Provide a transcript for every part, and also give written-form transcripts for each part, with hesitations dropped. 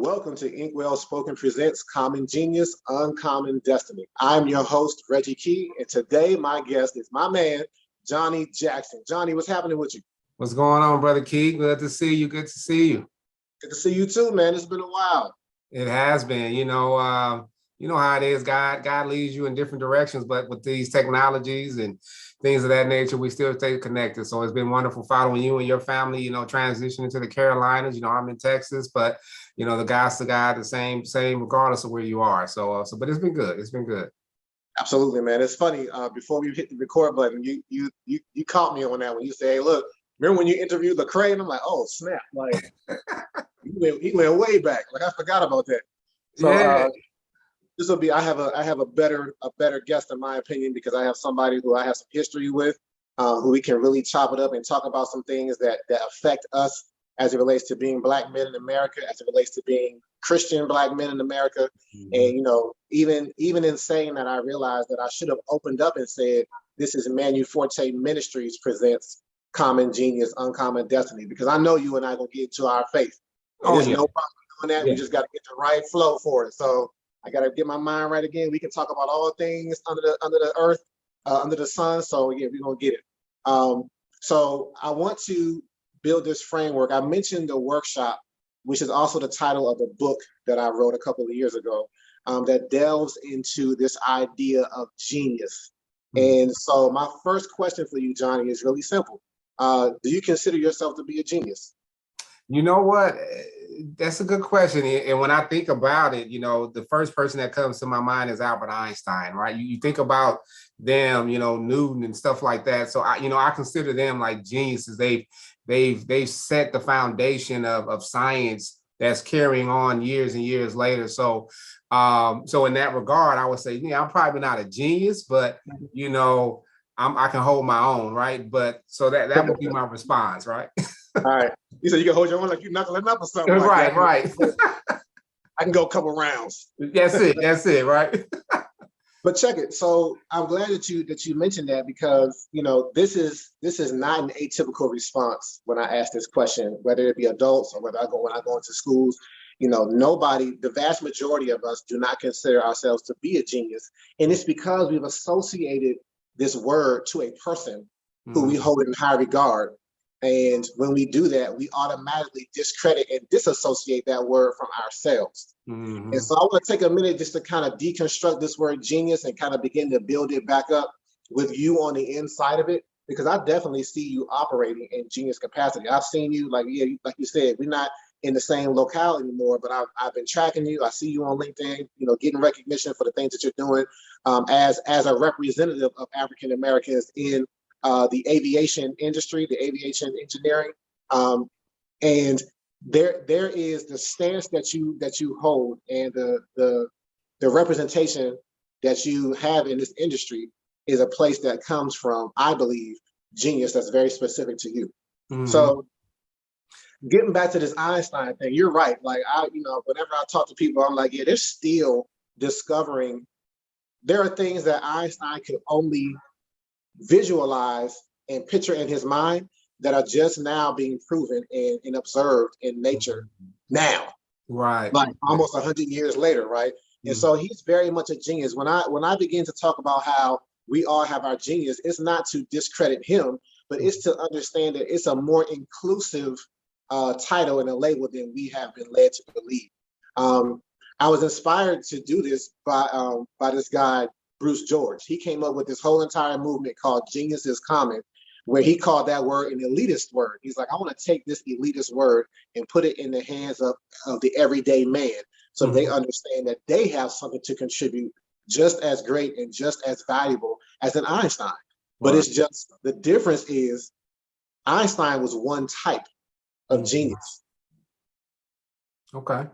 Welcome to Inkwell Spoken Presents Common Genius, Uncommon Destiny. I'm your host, Reggie Key, and today my guest is my man, Johnny Jackson. Johnny, what's happening with you? What's going on, Brother Key? Good to see you. Good to see you. Good to see you too, man. It's been a while. It has been. You know how it is. God leads you in different directions, but with these technologies and things of that nature, we still stay connected. So it's been wonderful following you and your family, transitioning to the Carolinas. I'm in Texas, but the God's the God, the same regardless of where you are. So but it's been good. It's been good. Absolutely, man. It's funny. Before we hit the record button, you caught me on that when you say, "Hey, look, remember when you interviewed Lecrae?" And I'm like, "Oh, snap!" Like he went way back. Like I forgot about that. So yeah. This will be. I have a better guest in my opinion because I have somebody who I have some history with, who we can really chop it up and talk about some things that affect us as it relates to being Black men in America, as it relates to being Christian Black men in America. Mm-hmm. And even in saying that, I realized that I should have opened up and said, "This is Manu Forti Ministries presents Common Genius, Uncommon Destiny," because I know you and I are gonna get into our faith. There's no problem doing that. Yeah. We just got to get the right flow for it. So I got to get my mind right again. We can talk about all things under the earth, under the sun. So yeah, we're gonna get it. So I want to build this framework. I mentioned the workshop, which is also the title of the book that I wrote a couple of years ago, that delves into this idea of genius. Mm-hmm. And so my first question for you, Johnny, is really simple. Do you consider yourself to be a genius? You know what? That's a good question. And when I think about it, the first person that comes to my mind is Albert Einstein, right? You think about them, Newton and stuff like that. So I consider them like geniuses. They've set the foundation of science that's carrying on years and years later. So in that regard, I would say, I'm probably not a genius, but I can hold my own, right? But so that would be my response, right? All right. You said you can hold your own like you're knuckling up or something. Right, like that. Right. I can go a couple rounds. That's it, right? But check it. So I'm glad that you mentioned that because this is not an atypical response when I ask this question, whether it be adults or when I go into schools. Nobody, the vast majority of us do not consider ourselves to be a genius. And it's because we've associated this word to a person who we hold in high regard. And when we do that, we automatically discredit and disassociate that word from ourselves. Mm-hmm. And so I want to take a minute just to kind of deconstruct this word genius and kind of begin to build it back up with you on the inside of it, because I definitely see you operating in genius capacity. I've seen you, like you said, we're not in the same locale anymore, but I've been tracking you. I see you on LinkedIn, getting recognition for the things that you're doing as a representative of African Americans in the aviation industry, the aviation engineering, and there is the stance that you hold and the representation that you have in this industry is a place that comes from, I believe, genius that's very specific to you. Mm-hmm. So getting back to this Einstein thing, you're right. Like whenever I talk to people, I'm like, yeah, they're still discovering. There are things that Einstein could only visualize and picture in his mind that are just now being proven and observed in nature now, right? Like almost 100 years later, right? Mm-hmm. And so he's very much a genius. When I begin to talk about how we all have our genius, it's not to discredit him, but it's to understand that it's a more inclusive title and a label than we have been led to believe. I was inspired to do this by this guy, Bruce George. He came up with this whole entire movement called Genius is Common, where he called that word an elitist word. He's like, I want to take this elitist word and put it in the hands of the everyday man so they understand that they have something to contribute just as great and just as valuable as an Einstein. But it's just, the difference is Einstein was one type of genius. Okay.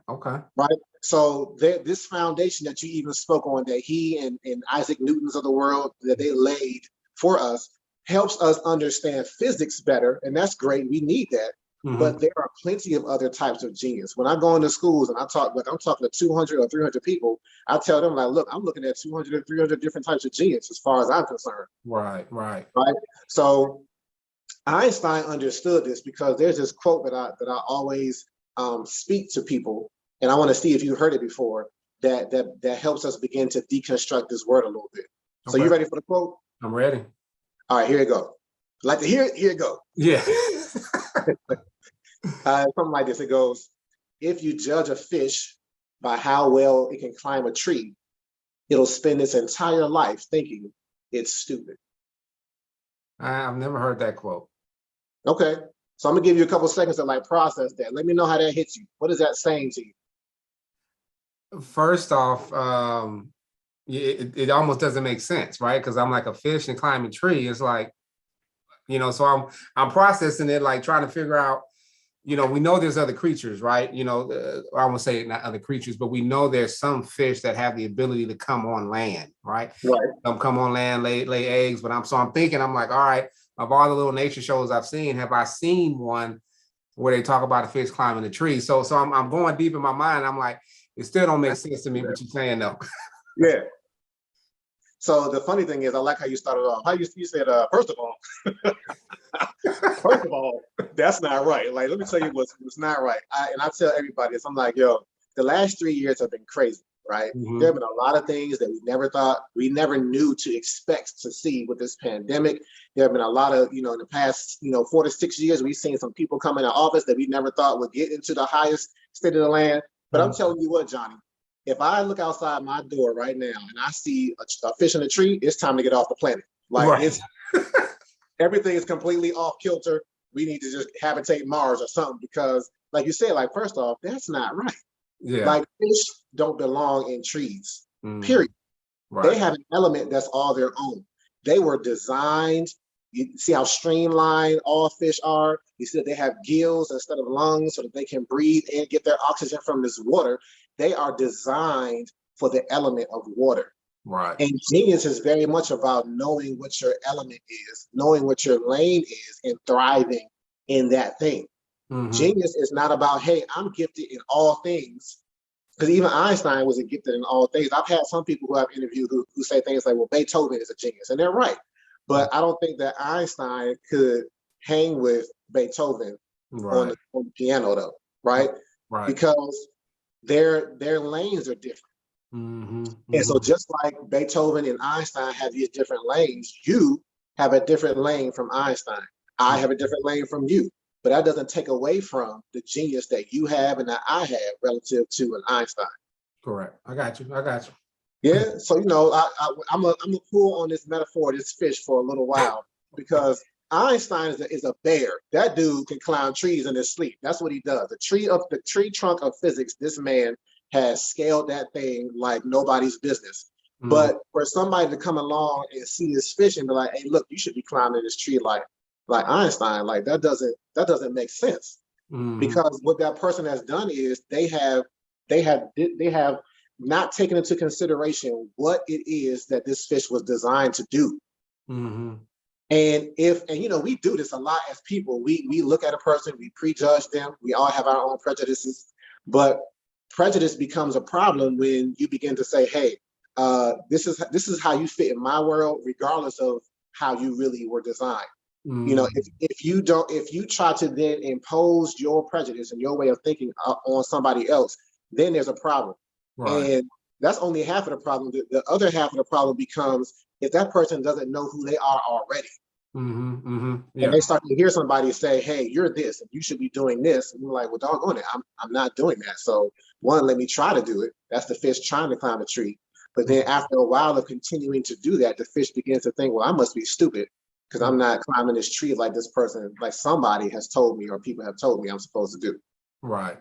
Right. So this foundation that you even spoke on, that he and Isaac Newtons of the world, that they laid for us, helps us understand physics better. And that's great. We need that. Mm-hmm. But there are plenty of other types of genius. When I go into schools and I'm talking to 200 or 300 people, I tell them, like, look, I'm looking at 200 or 300 different types of genius as far as I'm concerned. Right. So Einstein understood this because there's this quote that I always speak to people. and I want to see if you heard it before, that helps us begin to deconstruct this word a little bit. So you ready for the quote? I'm ready. All right, here it go. Like to hear it? Here it go. Yeah. Something like this. It goes, if you judge a fish by how well it can climb a tree, it'll spend its entire life thinking it's stupid. I've never heard that quote. Okay. So I'm gonna give you a couple seconds to like process that. Let me know how that hits you. What is that saying to you? First off, it almost doesn't make sense, right? Because I'm like a fish and climbing a tree. It's like, so I'm processing it, like trying to figure out, we know there's other creatures, right? I won't say not other creatures, but we know there's some fish that have the ability to come on land, right? Right. Come on land, lay eggs. But I'm thinking, I'm like, all right, of all the little nature shows I've seen, have I seen one where they talk about a fish climbing a tree? So I'm going deep in my mind. I'm like, it still don't make sense to me what you're saying though. Yeah. So the funny thing is, I like how you started off. How you said, first of all, that's not right. Like, let me tell you what's not right. I tell everybody this. I'm like, yo, the last 3 years have been crazy, right? Mm-hmm. There have been a lot of things that we never knew to expect to see with this pandemic. There have been a lot of, in the past, 4 to 6 years, we've seen some people come into office that we never thought would get into the highest state of the land. But I'm telling you what, Johnny, if I look outside my door right now and I see a fish in a tree, it's time to get off the planet. Like everything is completely off kilter. We need to just habitate Mars or something because, like you said, like first off, that's not right. Yeah. Like fish don't belong in trees. Period. Right. They have an element that's all their own. They were designed. You see how streamlined all fish are. You see that they have gills instead of lungs so that they can breathe and get their oxygen from this water. They are designed for the element of water. Right. And genius is very much about knowing what your element is, knowing what your lane is, and thriving in that thing. Mm-hmm. Genius is not about, hey, I'm gifted in all things. Because even Einstein wasn't gifted in all things. I've had some people who I've interviewed who say things like, well, Beethoven is a genius. And they're right. But I don't think that Einstein could hang with Beethoven on the piano, though, right? Right. Because their lanes are different. Mm-hmm. And so just like Beethoven and Einstein have these different lanes, you have a different lane from Einstein. I have a different lane from you. But that doesn't take away from the genius that you have and that I have relative to an Einstein. Correct. I got you. Yeah. So, I'm gonna pull on this metaphor, this fish for a little while, because Einstein is a bear. That dude can climb trees in his sleep. That's what he does. The tree trunk of physics, this man has scaled that thing like nobody's business. Mm-hmm. But for somebody to come along and see this fish and be like, hey, look, you should be climbing this tree like Einstein, like that doesn't make sense. Mm-hmm. Because what that person has done is they have not taken into consideration what it is that this fish was designed to do. Mm-hmm. And we do this a lot as people. We look at a person, we prejudge them. We all have our own prejudices, but prejudice becomes a problem when you begin to say, hey, this is how you fit in my world, regardless of how you really were designed. Mm. If you try to then impose your prejudice and your way of thinking on somebody else, then there's a problem. Right. And that's only half of the problem. The other half of the problem becomes if that person doesn't know who they are already. Mm-hmm, mm-hmm, yeah. And they start to hear somebody say, hey, you're this, and you should be doing this. And you're like, well, doggone it, I'm not doing that. So one, let me try to do it. That's the fish trying to climb a tree. But then after a while of continuing to do that, the fish begins to think, well, I must be stupid because I'm not climbing this tree like this person, like somebody has told me or people have told me I'm supposed to do. Right.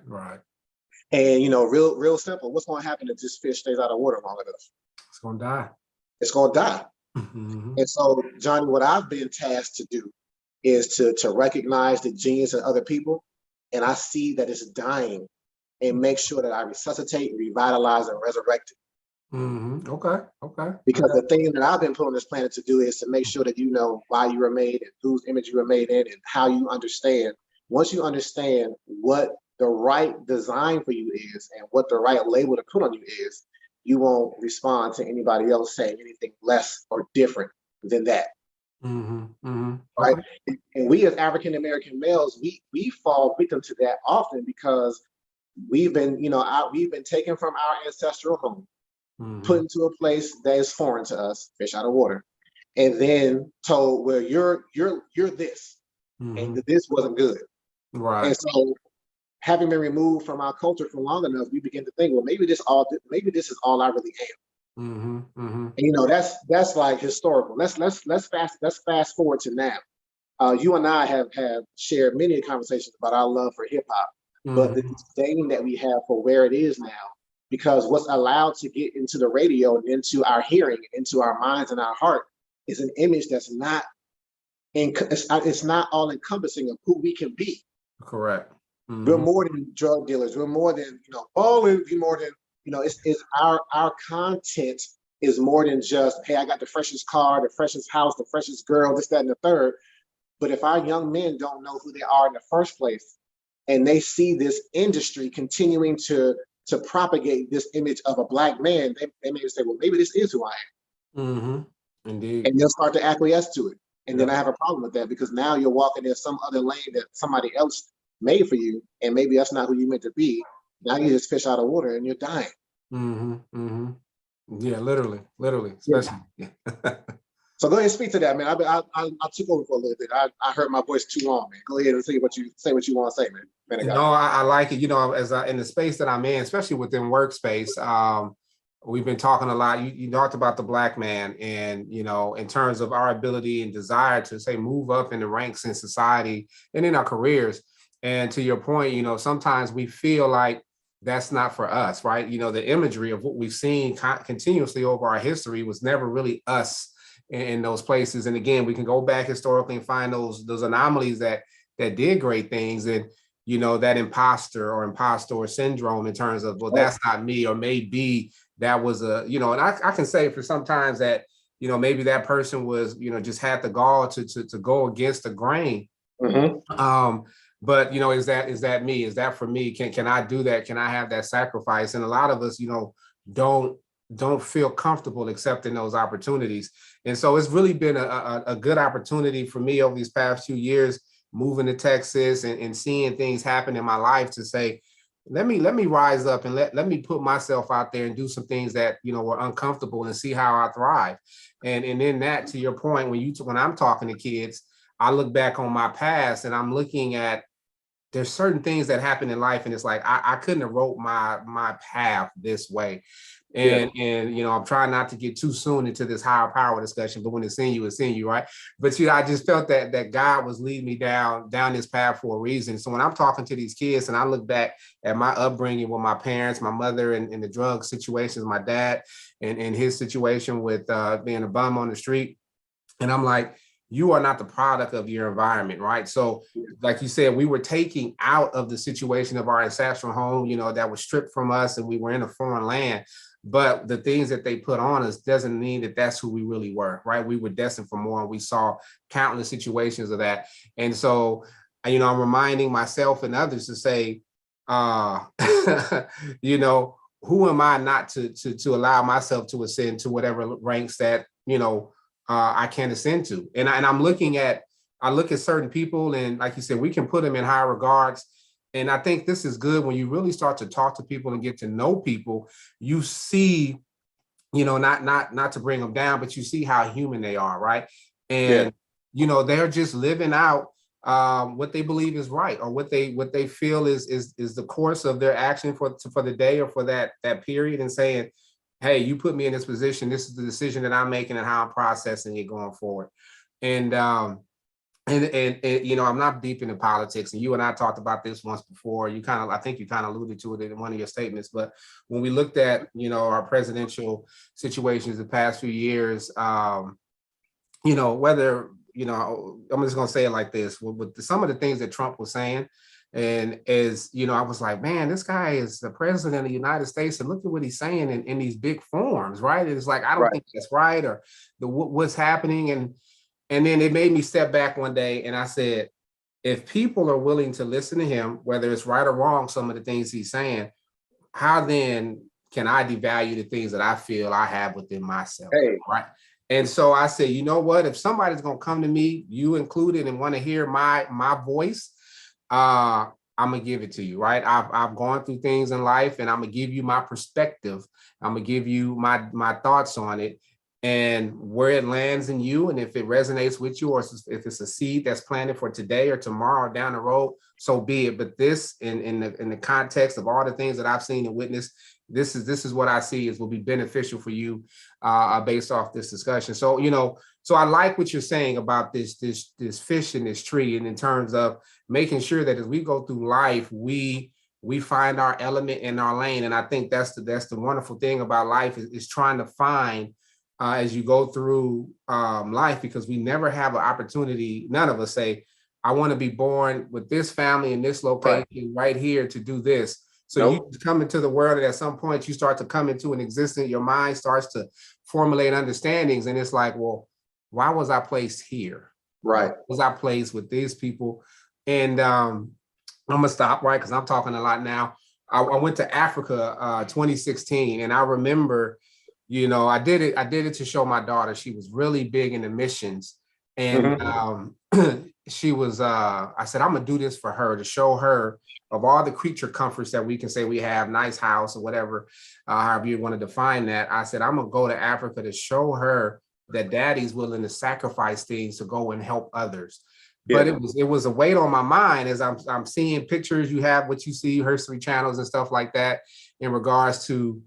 And, real simple. What's going to happen if this fish stays out of water long enough? It's going to die. It's going to die. Mm-hmm. And so, Johnny, what I've been tasked to do is to recognize the genius in other people. And I see that it's dying and make sure that I resuscitate, revitalize, and resurrect it. Mm-hmm. Okay. Because the thing that I've been put on this planet to do is to make sure that you know why you were made and whose image you were made in and how you understand. Once you understand what the right design for you is and what the right label to put on you is, you won't respond to anybody else saying anything less or different than that. Mm-hmm. Mm-hmm. Right? Okay. And we as African American males, we fall victim to that often because we've been, we've been taken from our ancestral home, put into a place that is foreign to us, fish out of water, and then told, well, you're this, and this wasn't good. Right. And so, having been removed from our culture for long enough, we begin to think, well, maybe this is all I really am. And that's like historical. Let's fast forward to now. You and I have shared many conversations about our love for hip hop, but the disdain that we have for where it is now, because what's allowed to get into the radio and into our hearing, into our minds and our heart, is an image that's not it's not all encompassing of who we can be. Correct. We're more than drug dealers. We're more than ballers. We're more than it's our content is more than just, hey, I got the freshest car, the freshest house, the freshest girl, this, that, and the third. But if our young men don't know who they are in the first place, and they see this industry continuing to propagate this image of a Black man, they may say, well, maybe this is who I am. Indeed. And they'll start to acquiesce to it. And then I have a problem with that, because now you're walking in some other lane that somebody else made for you, and maybe that's not who you meant to be. Now you just fish out of water and you're dying. Yeah, literally, especially. Yeah. So go ahead and speak to that, man. I took over for a little bit. I heard my voice too long, man. Go ahead and say what you want to say, man. No, I like it. In the space that I'm in, especially within workspace, we've been talking a lot. You talked about the Black man, and in terms of our ability and desire to say move up in the ranks in society and in our careers. And to your point, sometimes we feel like that's not for us, right? The imagery of what we've seen continuously over our history was never really us in those places. And again, we can go back historically and find those anomalies that did great things, and that imposter syndrome in terms of, well, that's not me, or maybe that was and I can say for sometimes that maybe that person was just had the gall to go against the grain. But is that me? Is that for me? Can I do that? Can I have that sacrifice? And a lot of us don't feel comfortable accepting those opportunities. And so it's really been a good opportunity for me over these past few years, moving to Texas and seeing things happen in my life, to say, let me rise up and let me put myself out there and do some things that were uncomfortable, and see how I thrive. And in that, to your point, when I'm talking to kids, I look back on my past and I'm looking at, there's certain things that happen in life, and it's like I couldn't have wrote my path this way. And I'm trying not to get too soon into this higher power discussion, but when it's in you, right? But I just felt that God was leading me down this path for a reason. So when I'm talking to these kids and I look back at my upbringing with my parents, my mother, and the drug situations, my dad and his situation with being a bum on the street, and I'm like, you are not the product of your environment, right? So like you said, we were taking out of the situation of our ancestral home, that was stripped from us, and we were in a foreign land. But the things that they put on us doesn't mean that that's who we really were, right? We were destined for more, and we saw countless situations of that. And so, I'm reminding myself and others to say, who am I not to allow myself to ascend to whatever ranks that, I can ascend to. And I'm looking at, I look at certain people, and like you said, we can put them in high regards. And I think this is good when you really start to talk to people and get to know people. You see, not to bring them down, but you see how human they are, right? And they're just living out what they believe is right, or what they feel is the course of their action for the day or for that period, and saying, hey, you put me in this position. This is the decision that I'm making and how I'm processing it going forward. And I'm not deep into politics, and you and I talked about this once before. I think you kind of alluded to it in one of your statements. But when we looked at, our presidential situations the past few years, whether, I'm just going to say it like this, with some of the things that Trump was saying, and I was like, man, this guy is the president of the United States, and look at what he's saying in these big forums, right? It's like, I don't think that's right, or what's happening. And then it made me step back one day, and I said, if people are willing to listen to him, whether it's right or wrong, some of the things he's saying, how then can I devalue the things that I feel I have within myself, right? And so I said, you know what? If somebody's going to come to me, you included, and want to hear my voice, I'm gonna give it to you, right? I've gone through things in life, and I'm gonna give you my perspective. I'm gonna give you my thoughts on it, and where it lands in you, and if it resonates with you, or if it's a seed that's planted for today or tomorrow or down the road, so be it. But this, in the context of all the things that I've seen and witnessed, this is what I see is will be beneficial for you, based off this discussion. So so I like what you're saying about this fish in this tree, and in terms of making sure that as we go through life, we find our element in our lane. And I think that's the wonderful thing about life is trying to find, as you go through life, because we never have an opportunity. None of us say, I want to be born with this family in this location right here to do this. So you come into the world, and at some point you start to come into an existence. Your mind starts to formulate understandings, and it's like, well, why was I placed here? Right. Why was I placed with these people? And I'm gonna stop, right, because I'm talking a lot now. I went to Africa 2016, and I remember, I did it to show my daughter. She was really big into missions, and she was. I said, I'm gonna do this for her, to show her, of all the creature comforts that we can say we have, nice house or whatever, however you want to define that. I said, I'm gonna go to Africa to show her that daddy's willing to sacrifice things to go and help others. But it was a weight on my mind as I'm seeing pictures. You have what you see, History channels and stuff like that, in regards to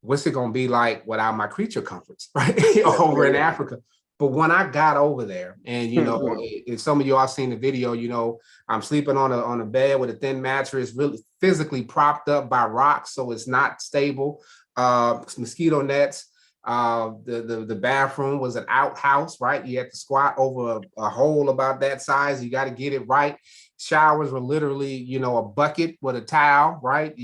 what's it going to be like without my creature comforts, right? Over in Africa. But when I got over there, and if some of y'all seen the video, I'm sleeping on a bed with a thin mattress, really physically propped up by rocks, so it's not stable. Mosquito nets. The bathroom was an outhouse, right? You had to squat over a hole about that size. You got to get it right. Showers were literally, a bucket with a towel, right?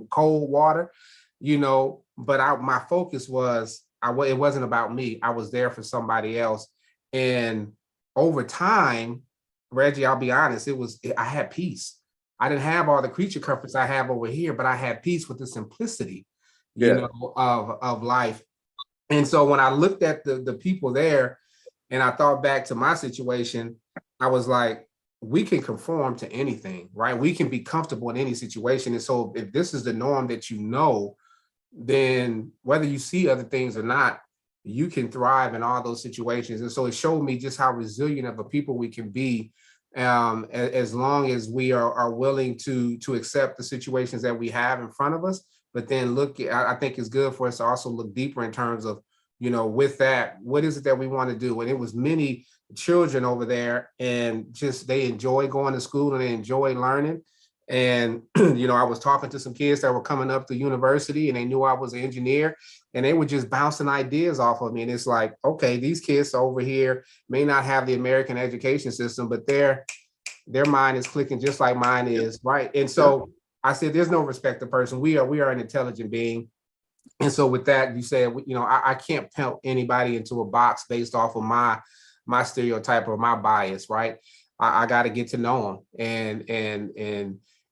Cold water, but my focus was, it wasn't about me. I was there for somebody else. And over time, Reggie, I'll be honest, I had peace. I didn't have all the creature comforts I have over here, but I had peace with the simplicity of life. And so when I looked at the people there, and I thought back to my situation, I was like, we can conform to anything, right? We can be comfortable in any situation. And so if this is the norm that then whether you see other things or not, you can thrive in all those situations. And so it showed me just how resilient of a people we can be, as long as we are willing to accept the situations that we have in front of us. But then I think it's good for us to also look deeper in terms of, with that, what is it that we want to do? And it was many children over there, and just they enjoy going to school and they enjoy learning. And, I was talking to some kids that were coming up to university, and they knew I was an engineer, and they were just bouncing ideas off of me. And it's like, okay, these kids over here may not have the American education system, but their mind is clicking just like mine is, right? And so I said, there's no respect to person. We are an intelligent being. And so with that, you said, I can't pelt anybody into a box based off of my stereotype or my bias, right? I got to get to know them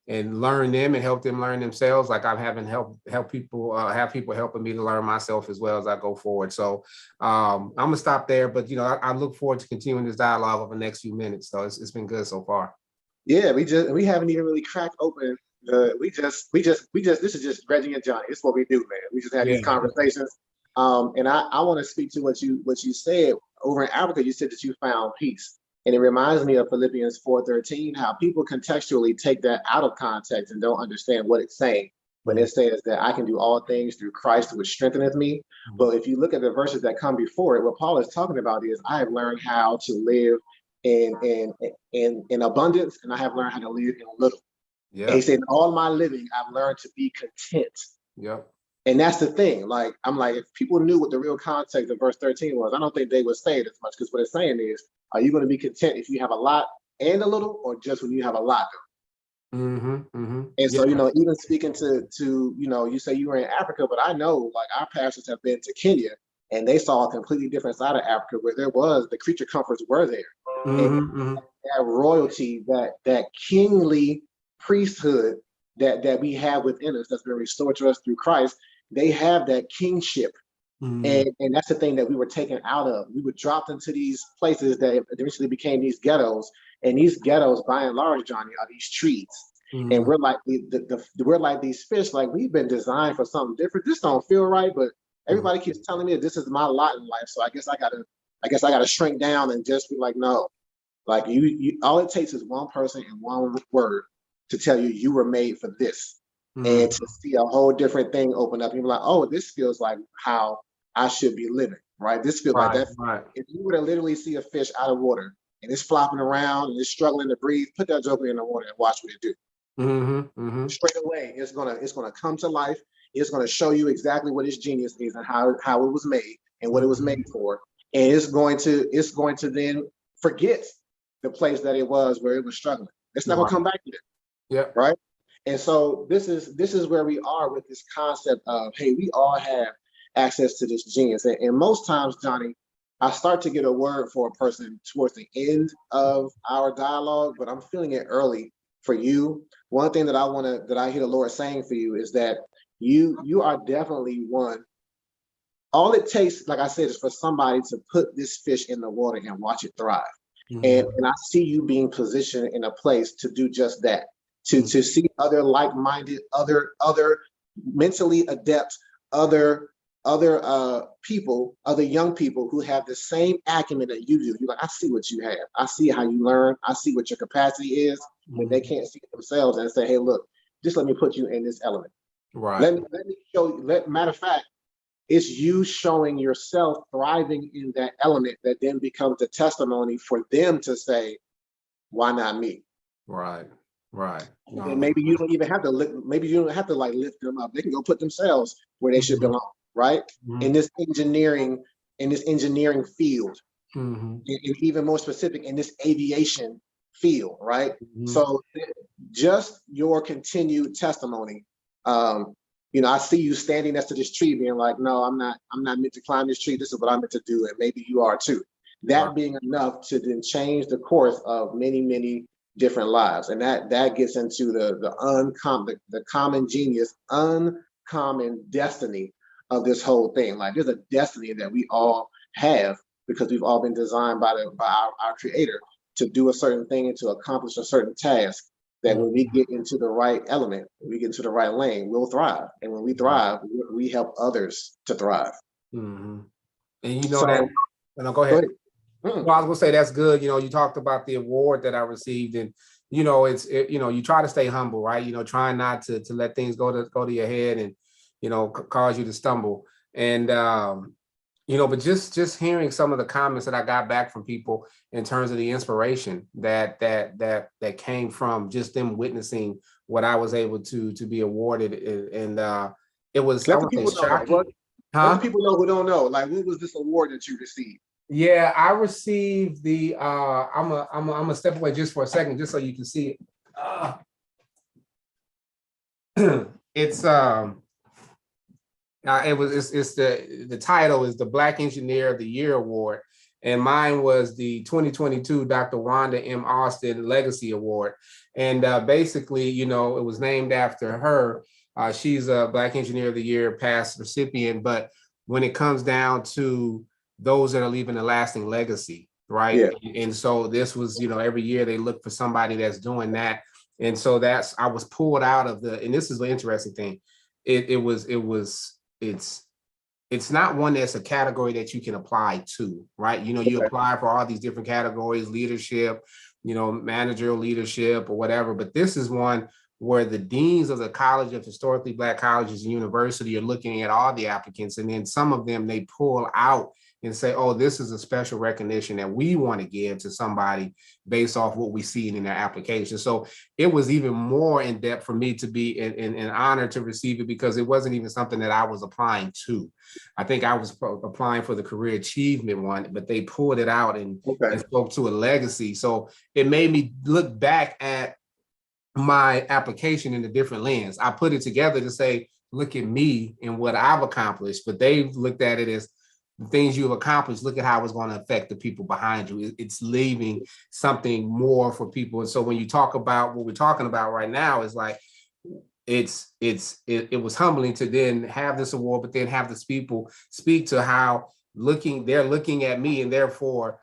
and learn them and help them learn themselves. Like I'm having help people, have people helping me to learn myself as well as I go forward. So I'm gonna stop there, but I look forward to continuing this dialogue over the next few minutes. So it's been good so far. Yeah, we haven't even really cracked open. This is just Reggie and Johnny. It's what we do, man. We just had these conversations. And I want to speak to what you said over in Africa. You said that you found peace. And it reminds me of Philippians 4:13, how people contextually take that out of context and don't understand what it's saying when it says that I can do all things through Christ which strengtheneth me. But if you look at the verses that come before it, what Paul is talking about is I have learned how to live in abundance, and I have learned how to live in little. Yeah. And he said, in all my living, I've learned to be content. Yep. And that's the thing. Like, I'm like, if people knew what the real context of verse 13 was, I don't think they would say it as much, because what it's saying is, are you going to be content if you have a lot and a little, or just when you have a lot? And so, even speaking to you say you were in Africa, but I know like our pastors have been to Kenya, and they saw a completely different side of Africa where the creature comforts were there. And that royalty, that kingly priesthood that we have within us, that's been restored to us through Christ. They have that kingship. And that's the thing that we were taken out of. We were dropped into these places that eventually became these ghettos, And these ghettos, by and large, Johnny, are these trees. And we're like we're like these fish, like we've been designed for something different. This don't feel right, but everybody keeps telling me that this is my lot in life. So I guess I gotta shrink down and just be like, no, like you all it takes is one person and one word to tell you you were made for this. And to see a whole different thing open up. You're like, oh, this feels like how I should be living, right? This feels like that. Right. If you were to literally see a fish out of water and it's flopping around and it's struggling to breathe, put that joker in the water and watch what it do. Straight away, it's gonna come to life. It's gonna show you exactly what its genius is and how it was made and what it was made for. And it's going to then forget the place that it was where it was struggling. It's not gonna come back to it. Yeah. Right. And so this is where we are with this concept of, hey, we all have access to this genius. And most times, Johnny, I start to get a word for a person towards the end of our dialogue, but I'm feeling it early for you. One thing that I hear the Lord saying for you is that you are definitely one. All it takes, like I said, is for somebody to put this fish in the water and watch it thrive. And I see you being positioned in a place to do just that. To see other like-minded, other mentally adept, other people, other young people who have the same acumen that you do. You're like, I see what you have. I see how you learn. I see what your capacity is. But they can't see it themselves and say, hey, look, just let me put you in this element. Right. Let me show you. Matter of fact, it's you showing yourself thriving in that element that then becomes a testimony for them to say, why not me? Right. And maybe you don't even have to like lift them up. They can go put themselves where they should belong, right? In this engineering field, and even more specific in this aviation field, right? So just your continued testimony. I see you standing next to this tree being like, no, I'm not meant to climb this tree. This is what I'm meant to do. And maybe you are too. That being enough to then change the course of many, many different lives. And that gets into the common genius, uncommon destiny of this whole thing. Like there's a destiny that we all have because we've all been designed by our creator to do a certain thing and to accomplish a certain task. That when we get into the right element, we get into the right lane, we'll thrive. And when we thrive, we help others to thrive. And that, go ahead. Well, I was gonna say that's good. You talked about the award that I received, and you try to stay humble, right? Trying not to let things go to your head and cause you to stumble. And but just hearing some of the comments that I got back from people in terms of the inspiration that came from just them witnessing what I was able to be awarded, and it was let the people know. Let the people know who don't know. Like, what was this award that you received? Yeah, I received the. I'm gonna step away just for a second, just so you can see it. It's the title is the Black Engineer of the Year Award, and mine was the 2022 Dr. Wanda M. Austin Legacy Award, and basically, it was named after her. She's a Black Engineer of the Year past recipient, but when it comes down to those that are leaving a lasting legacy, right? Yeah. And so this was, every year they look for somebody that's doing that. And so I was pulled out of and this is the interesting thing. It's not one that's a category that you can apply to, right? You apply for all these different categories, leadership, managerial leadership or whatever, but this is one where the deans of the College of Historically Black Colleges and University are looking at all the applicants, and then some of them they pull out and say, oh, this is a special recognition that we want to give to somebody based off what we see in their application. So it was even more in depth for me to be an honor to receive it, because it wasn't even something that I was applying to. I think I was applying for the career achievement one, but they pulled it out and spoke to a legacy. So it made me look back at my application in a different lens. I put it together to say, look at me and what I've accomplished, but they've looked at it as the things you've accomplished. Look at how it's going to affect the people behind you. It's leaving something more for people. And so when you talk about what we're talking about right now, is like, it was humbling to then have this award, but then have these people speak to how they're looking at me, and therefore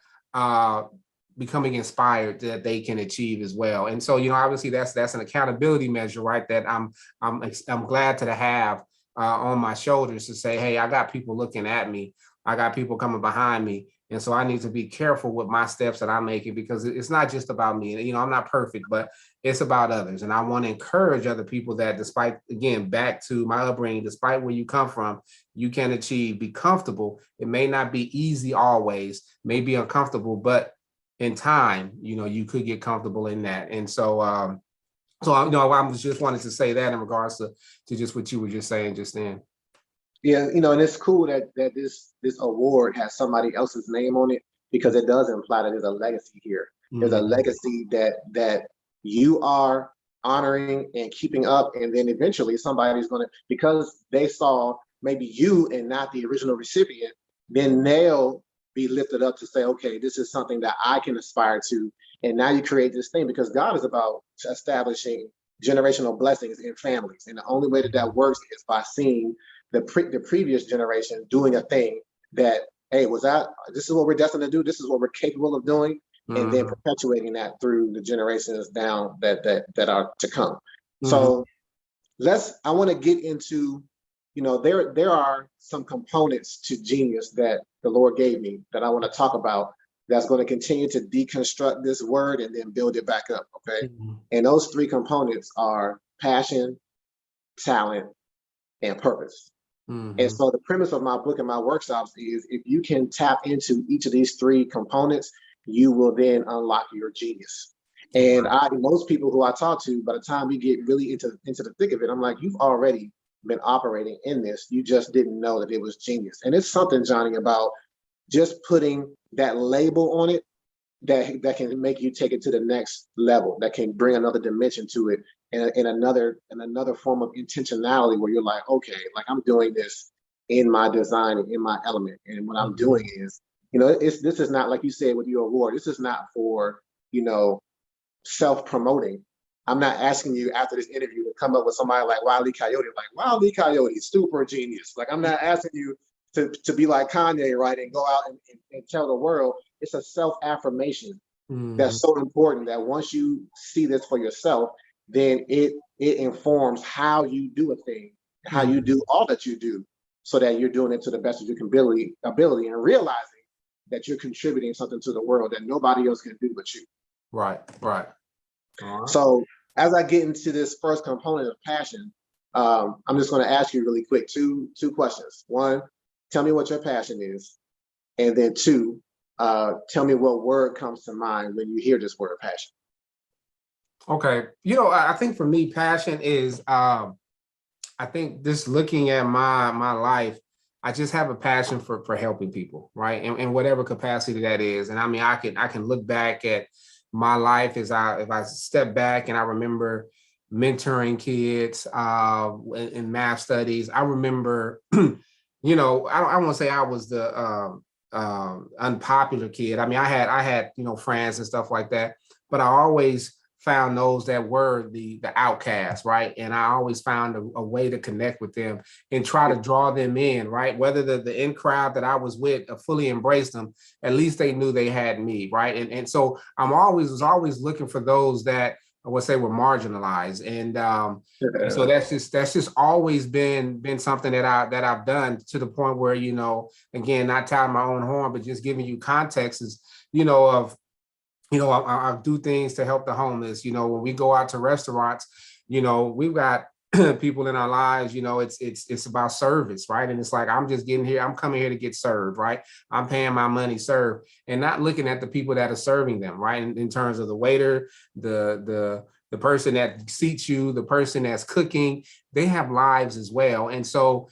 becoming inspired that they can achieve as well. And so, obviously that's an accountability measure, right? That I'm glad to have on my shoulders to say, hey, I got people looking at me. I got people coming behind me. And so I need to be careful with my steps that I'm making, because it's not just about me. I'm not perfect, but it's about others. And I want to encourage other people that, despite, again, back to my upbringing, despite where you come from, you can achieve. Be comfortable. It may not be easy always, may be uncomfortable, but in time, you could get comfortable in that. And so, I was just wanted to say that in regards to just what you were just saying just then. Yeah, and it's cool that this award has somebody else's name on it, because it does imply that there's a legacy here. There's a legacy that you are honoring and keeping up, and then eventually somebody's going to, because they saw maybe you and not the original recipient, then they'll be lifted up to say, okay, this is something that I can aspire to. And now you create this thing, because God is about establishing generational blessings in families, and the only way that works is by seeing the previous generation doing a thing that, hey, this is what we're destined to do, this is what we're capable of doing, and then perpetuating that through the generations down that are to come. So I want to get into, there are some components to genius that the Lord gave me that I want to talk about, that's going to continue to deconstruct this word and then build it back up. Okay. And those three components are passion, talent, and purpose. And so the premise of my book and my workshops is, if you can tap into each of these three components, you will then unlock your genius. And most people who I talk to, by the time we get really into the thick of it, I'm like, you've already been operating in this. You just didn't know that it was genius. And it's something, Johnny, about just putting that label on it that can make you take it to the next level, that can bring another dimension to it, and another form of intentionality, where you're like, okay, like I'm doing this in my design and in my element. And what I'm doing is, this is not, like you said with your award, this is not for, self-promoting. I'm not asking you after this interview to come up with somebody like Wile E. Coyote, super genius. Like, I'm not asking you to be like Kanye, right, and go out and tell the world. It's a self-affirmation that's so important, that once you see this for yourself, then it informs how you do a thing, how you do all that you do, so that you're doing it to the best of your ability, and realizing that you're contributing something to the world that nobody else can do but you. Right. So as I get into this first component of passion, I'm just going to ask you really quick two questions. One, tell me what your passion is. And then two, tell me what word comes to mind when you hear this word passion. Okay. I think for me, passion is, I think just looking at my life, I just have a passion for helping people, right? In whatever capacity that is. And I mean, I can look back at my life if I step back and I remember mentoring kids in math studies. I remember, I don't want to say I was the unpopular kid. I mean, I had friends and stuff like that, but I always found those that were the outcasts, right? And I always found a way to connect with them and try to draw them in, right? Whether the in crowd that I was with fully embraced them, at least they knew they had me, right? And so was always looking for those that I would say were marginalized, and so that's just always been something that I've done, to the point where, again, not touting my own horn, but just giving you context is, I do things to help the homeless. When we go out to restaurants, we've got people in our lives, it's about service, right? And it's like, I'm just getting here, I'm coming here to get served, right? I'm paying my money served, and not looking at the people that are serving them, right? In terms of the waiter, the person that seats you, the person that's cooking, they have lives as well. And so,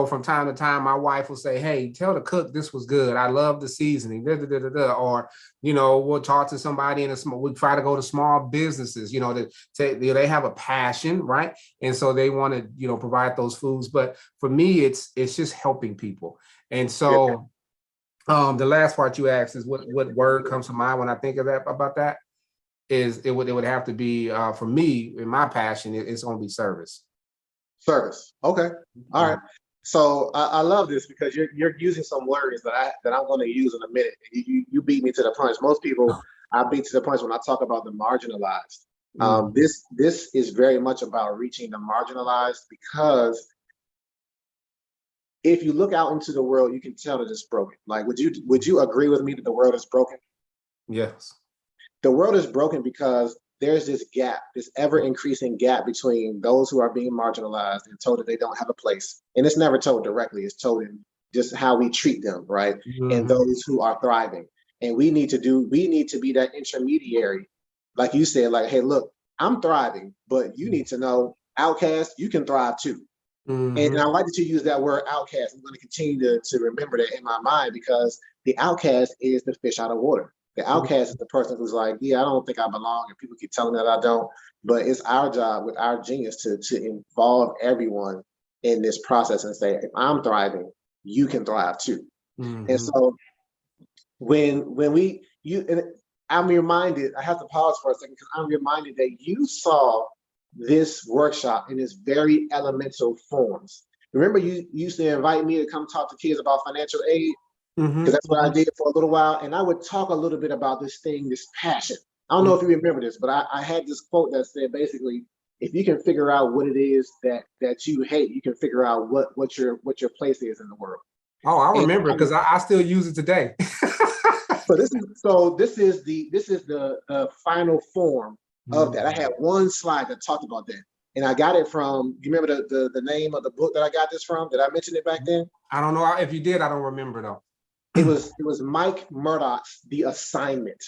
from time to time, my wife will say, hey, tell the cook this was good. I love the seasoning, or, we'll talk to somebody we try to go to small businesses, they have a passion, right? And so they want to, provide those foods. But for me, it's just helping people. And so the last part you asked is what word comes to mind when I think of about that is it would have to be, for me, in my passion, it's going to be service. Service. Okay. All right. So I love this, because you're using some words that I'm going to use in a minute. You beat me to the punch. Most people I beat to the point when I talk about the marginalized. Mm. This is very much about reaching the marginalized, because if you look out into the world, you can tell that it's broken. Like, would you agree with me that the world is broken? Yes. The world is broken because there's this gap, this ever increasing gap between those who are being marginalized and told that they don't have a place. And it's never told directly, it's told in just how we treat them, right? And Mm-hmm. those who are thriving. And we need to be that intermediary. Like you said, like, hey, look, I'm thriving, but you need to know, outcast, you can thrive too. And Mm-hmm. I like that you use that word outcast. I'm going to continue to remember that in my mind, because the outcast is the fish out of water. The outcast is the person who's like, yeah, I don't think I belong, and people keep telling me that I don't. But it's our job with our genius to involve everyone in this process and say, if I'm thriving, you can thrive too. And Mm-hmm. so when we you and I'm reminded, I have to pause for a second because I'm reminded that you saw this workshop in its very elemental forms. Remember, you used to invite me to come talk to kids about financial aid, because that's what I Mm-hmm. did for a little while. And I would talk a little bit about this thing, this passion. I don't know if you remember this, but I had this quote that said basically, if you can figure out what it is that you hate, you can figure out what your place is in the world. Oh, I And remember because I still use it today. this is the final form of that. I Mhm. had one slide that talked about that, and I got it from. You remember the name of the book that I got this from? Did I mention it back then? I don't know if you did. I don't remember though. It was Mike Murdoch's The Assignment.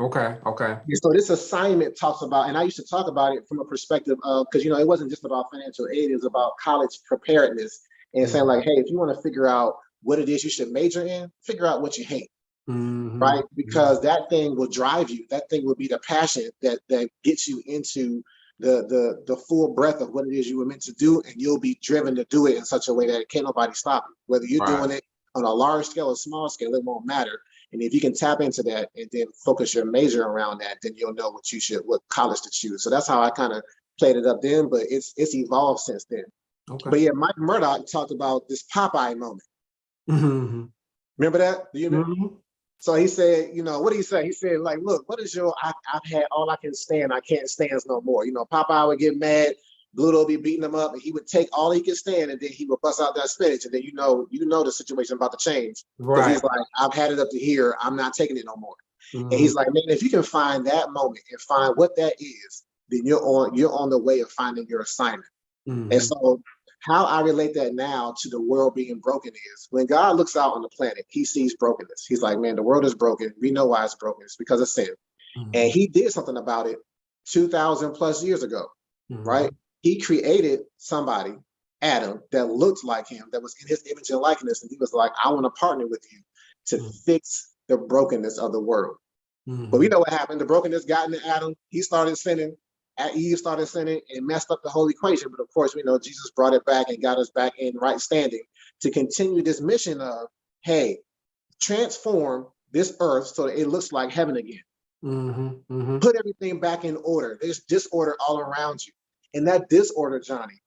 Okay. Okay. And so this assignment talks about, and I used to talk about it from a perspective of, because it wasn't just about financial aid, it was about college preparedness, and saying like, hey, if you want to figure out what it is you should major in, figure out what you hate. Mm-hmm. Right? Because that thing will drive you. That thing will be the passion that gets you into the full breadth of what it is you were meant to do, and you'll be driven to do it in such a way that can't nobody stop you. Whether you're Right. doing it on a large scale or small scale, it won't matter. And if you can tap into that and then focus your major around that, then you'll know what college to choose. So that's how I kind of played it up then, but it's evolved since then. Okay. But yeah, Mike Murdoch talked about this Popeye moment. Mm-hmm. Remember that? Do you remember? Mm-hmm. So he said, what did he say? He said, like, look, what is I've had all I can stand. I can't stand no more. Popeye would get mad. Bluto would be beating him up, and he would take all he could stand, and then he would bust out that spinach. And then the situation about to change, because Right. he's like, I've had it up to here. I'm not taking it no more. Mm-hmm. And he's like, man, if you can find that moment and find what that is, then you're on the way of finding your assignment. Mm-hmm. And so how I relate that now to the world being broken is when God looks out on the planet, he sees brokenness. He's like, man, the world is broken. We know why it's broken. It's because of sin. Mm-hmm. And he did something about it 2,000 plus years ago, Mm-hmm. right? He created somebody, Adam, that looked like him, that was in his image and likeness. And he was like, I want to partner with you to fix the brokenness of the world. Mm-hmm. But we know what happened. The brokenness got into Adam. He started sinning. Eve started sinning and messed up the whole equation. But of course, we know Jesus brought it back and got us back in right standing to continue this mission of, hey, transform this earth so that it looks like heaven again. Mm-hmm. Mm-hmm. Put everything back in order. There's disorder all around you. And that disorder, Johnny,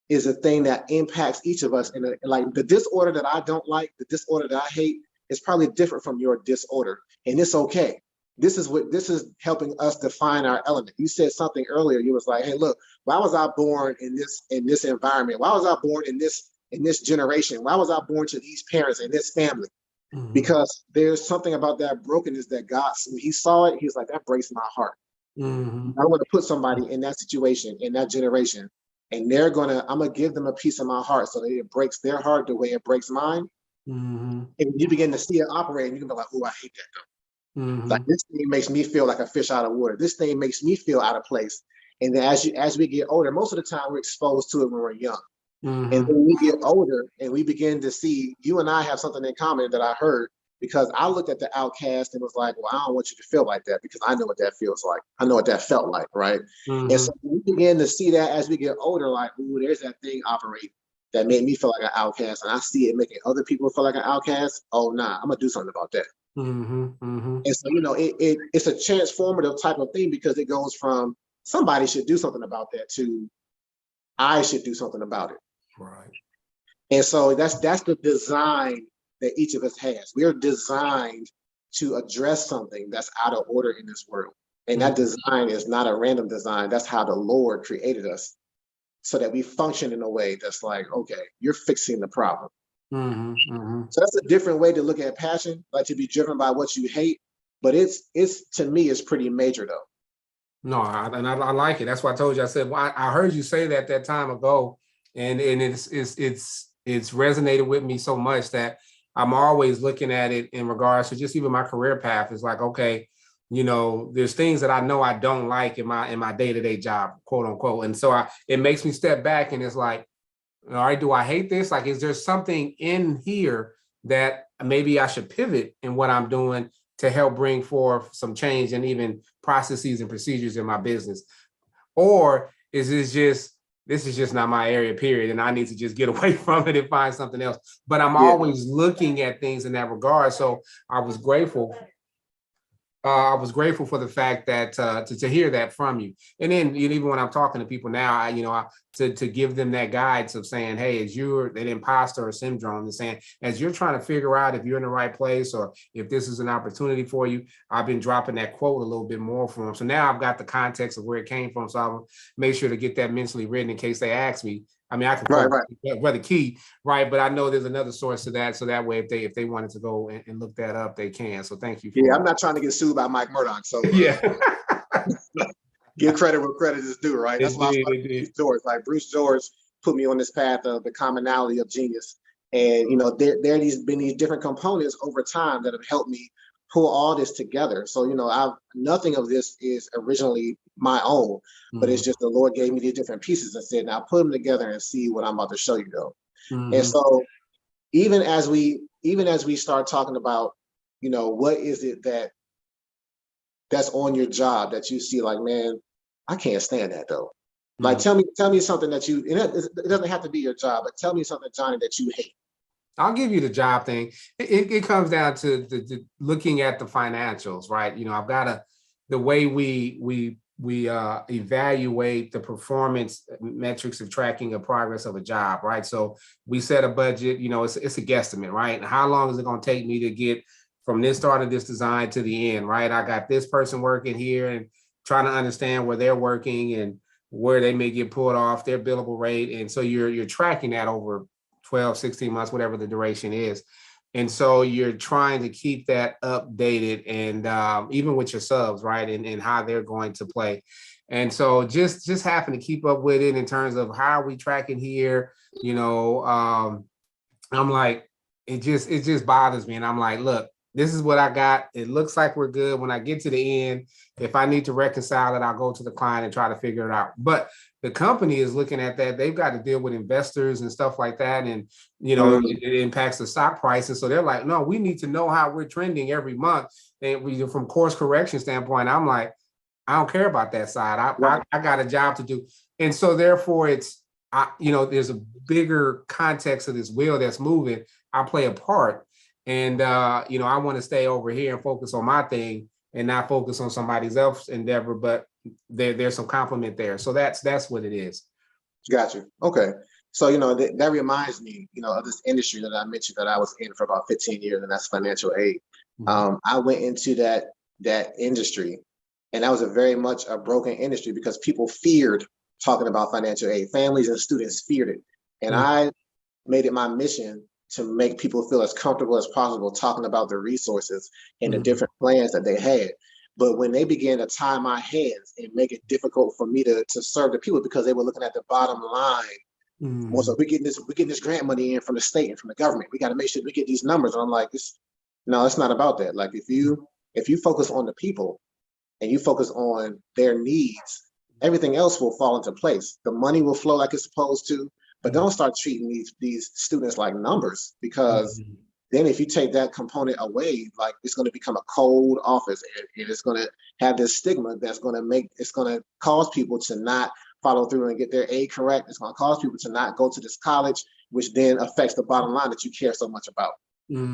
is a thing that impacts each of us. And like the disorder that I don't like, the disorder that I hate, is probably different from your disorder. And it's okay. This is helping us define our element. You said something earlier. You was like, hey, look, why was I born in this environment? Why was I born in this generation? Why was I born to these parents and this family? Mm-hmm. Because there's something about that brokenness that God, when he saw it, he was like, that breaks my heart. Mm-hmm. I want to put somebody in that situation, in that generation, and I'm gonna give them a piece of my heart so that it breaks their heart the way it breaks mine. Mm-hmm. And you begin to see it operate, and you can be like, oh, I hate that though. Mm-hmm. Like, this thing makes me feel like a fish out of water. This thing makes me feel out of place. And then as we get older, most of the time we're exposed to it when we're young. Mm-hmm. And then we get older and we begin to see, you and I have something in common that I heard, because I looked at the outcast and was like, well, I don't want you to feel like that, because I know what that feels like. I know what that felt like, right? Mm-hmm. And so we begin to see that as we get older, like, ooh, there's that thing operating that made me feel like an outcast, and I see it making other people feel like an outcast. Oh, nah, I'm gonna do something about that. Mm-hmm. Mm-hmm. And so, it's a transformative type of thing, because it goes from somebody should do something about that to I should do something about it. Right. And so that's the design that each of us has. We are designed to address something that's out of order in this world. And that Mm-hmm. design is not a random design. That's how the Lord created us, so that we function in a way that's like, okay, you're fixing the problem. Mm-hmm. Mm-hmm. So that's a different way to look at passion, like to be driven by what you hate. But it's to me, it's pretty major though. No, I like it. That's why I told you. I said, well, I heard you say that time ago, and it's resonated with me so much that I'm always looking at it in regards to just even my career path. It's like, okay, there's things that I know I don't like in my day-to-day job, quote unquote, and so it makes me step back, and it's like, all right, do I hate this? Like, is there something in here that maybe I should pivot in what I'm doing to help bring forth some change and even processes and procedures in my business? Or is this is just not my area, period, and I need to just get away from it and find something else? But I'm Yeah. always looking at things in that regard. So I was grateful I was grateful for the fact that to hear that from you. And then even when I'm talking to people now, to give them that guidance of saying, hey, as you're that imposter syndrome, and saying, as you're trying to figure out if you're in the right place or if this is an opportunity for you, I've been dropping that quote a little bit more for them. So now I've got the context of where it came from. So I'll make sure to get that mentally written in case they ask me. I mean, I can quote Brother Key, right? But I know there's another source to that. So that way, if they wanted to go and look that up, they can. So thank you. Yeah, I'm not trying to get sued by Mike Murdoch. So yeah. Give credit where credit is due, right? That's why I started Bruce George. Like Bruce George put me on this path of the commonality of genius. And there been these different components over time that have helped me pull all this together. So nothing of this is originally my own, but it's just the Lord gave me these different pieces and said, now put them together and see what I'm about to show you though. And so even as we start talking about, what is it that's on your job that you see like, man, I can't stand that though. Like, tell me something that it doesn't have to be your job, but tell me something, Johnny, that you hate. I'll give you the job thing. It comes down to looking at the financials, right? I've got the way we evaluate the performance metrics of tracking of progress of a job, right? So we set a budget, it's a guesstimate, right? And how long is it going to take me to get from this start of this design to the end, right? I got this person working here and trying to understand where they're working and where they may get pulled off their billable rate. And so you're tracking that over 12, 16 months, whatever the duration is. And so you're trying to keep that updated and even with your subs, right? And how they're going to play. And so just having to keep up with it in terms of how are we tracking here, I'm like, it just bothers me. And I'm like, look, this is what I got. It looks like we're good. When I get to the end, if I need to reconcile it, I'll go to the client and try to figure it out. But the company is looking at that. They've got to deal with investors and stuff like that. And, it impacts the stock price. And so they're like, no, we need to know how we're trending every month. And from course correction standpoint, I'm like, I don't care about that side. I got a job to do. And so therefore there's a bigger context of this wheel that's moving. I play a part. And, I want to stay over here and focus on my thing and not focus on somebody else's endeavor, but there's some complement there. So that's what it is. Got you. Okay. So, that reminds me, of this industry that I mentioned that I was in for about 15 years, and that's financial aid. I went into that industry, and that was a very much a broken industry because people feared talking about financial aid. Families and students feared it. And I made it my mission to make people feel as comfortable as possible talking about the resources and the different plans that they had. But when they began to tie my hands and make it difficult for me to serve the people because they were looking at the bottom line. Well, so we're getting this grant money in from the state and from the government. We got to make sure we get these numbers. And I'm like, no, it's not about that. Like if you focus on the people and you focus on their needs, everything else will fall into place. The money will flow like it's supposed to. But don't start treating these students like numbers, because then if you take that component away, like it's going to become a cold office, and it's going to have this stigma that's going to cause people to not follow through and get their aid correct. It's going to cause people to not go to this college, which then affects the bottom line that you care so much about.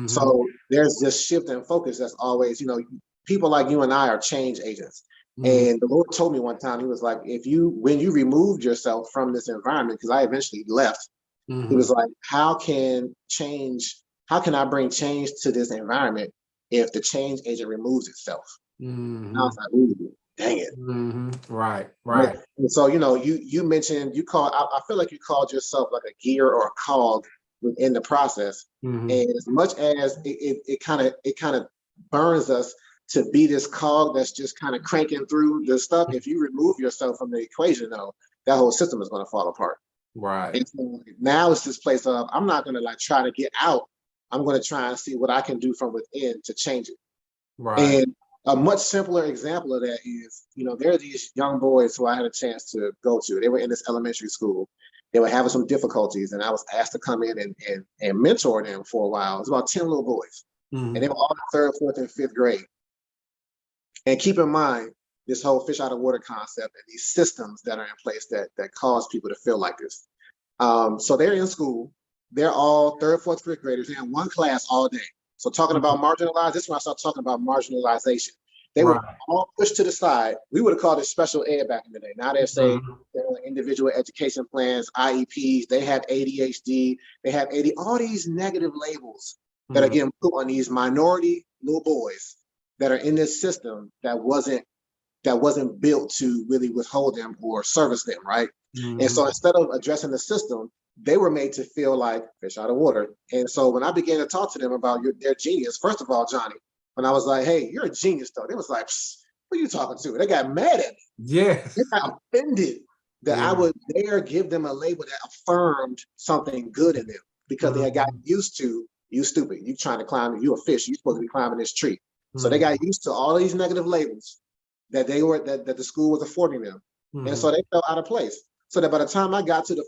So there's this shift in focus that's always, people like you and I are change agents. And the Lord told me one time, he was like, when you removed yourself from this environment, because I eventually left, he was like, how can I bring change to this environment if the change agent removes itself. And I Mm-hmm. was like, ooh, dang it. Mm-hmm. Right. Right. Right. And so, you mentioned I feel like you called yourself like a gear or a cog within the process. Mm-hmm. And as much as it kind of burns us to be this cog that's just kind of cranking through the stuff, if you remove yourself from the equation, though, that whole system is going to fall apart. Right. And so now it's this place of I'm not going to like try to get out. I'm going to try and see what I can do from within to change it. Right. And a much simpler example of that is, there are these young boys who I had a chance to go to. They were in this elementary school. They were having some difficulties, and I was asked to come in and mentor them for a while. It was about 10 little boys, and Mm-hmm. they were all in third, fourth, and fifth grade. And keep in mind this whole fish out of water concept and these systems that are in place that cause people to feel like this. So they're in school. They're all third, fourth, fifth graders. They're in one class all day. So talking about marginalized, this is when I start talking about marginalization. They were Right. all pushed to the side. We would have called it special ed back in the day. Now they're saying Mm-hmm. they're on individual education plans, IEPs, they have ADHD, they have AD, all these negative labels that are Mm-hmm. getting put on these minority little boys that are in this system that wasn't built to really withhold them or service them, right? And so Mm-hmm. instead of addressing the system, they were made to feel like fish out of water. And so when I began to talk to them about their genius, first of all, Johnny, when I was like, hey, you're a genius, though, they was like, who are you talking to? They got mad at me. Yeah. They got offended that I Yeah. would dare give them a label that affirmed something good in them because they had Mm-hmm. gotten used to, you stupid, you trying to climb, you a fish, you supposed to be climbing this tree. So they got Mm-hmm. used to all these negative labels that that the school was affording them. And Mm-hmm. so they felt out of place. So that by the time I got to the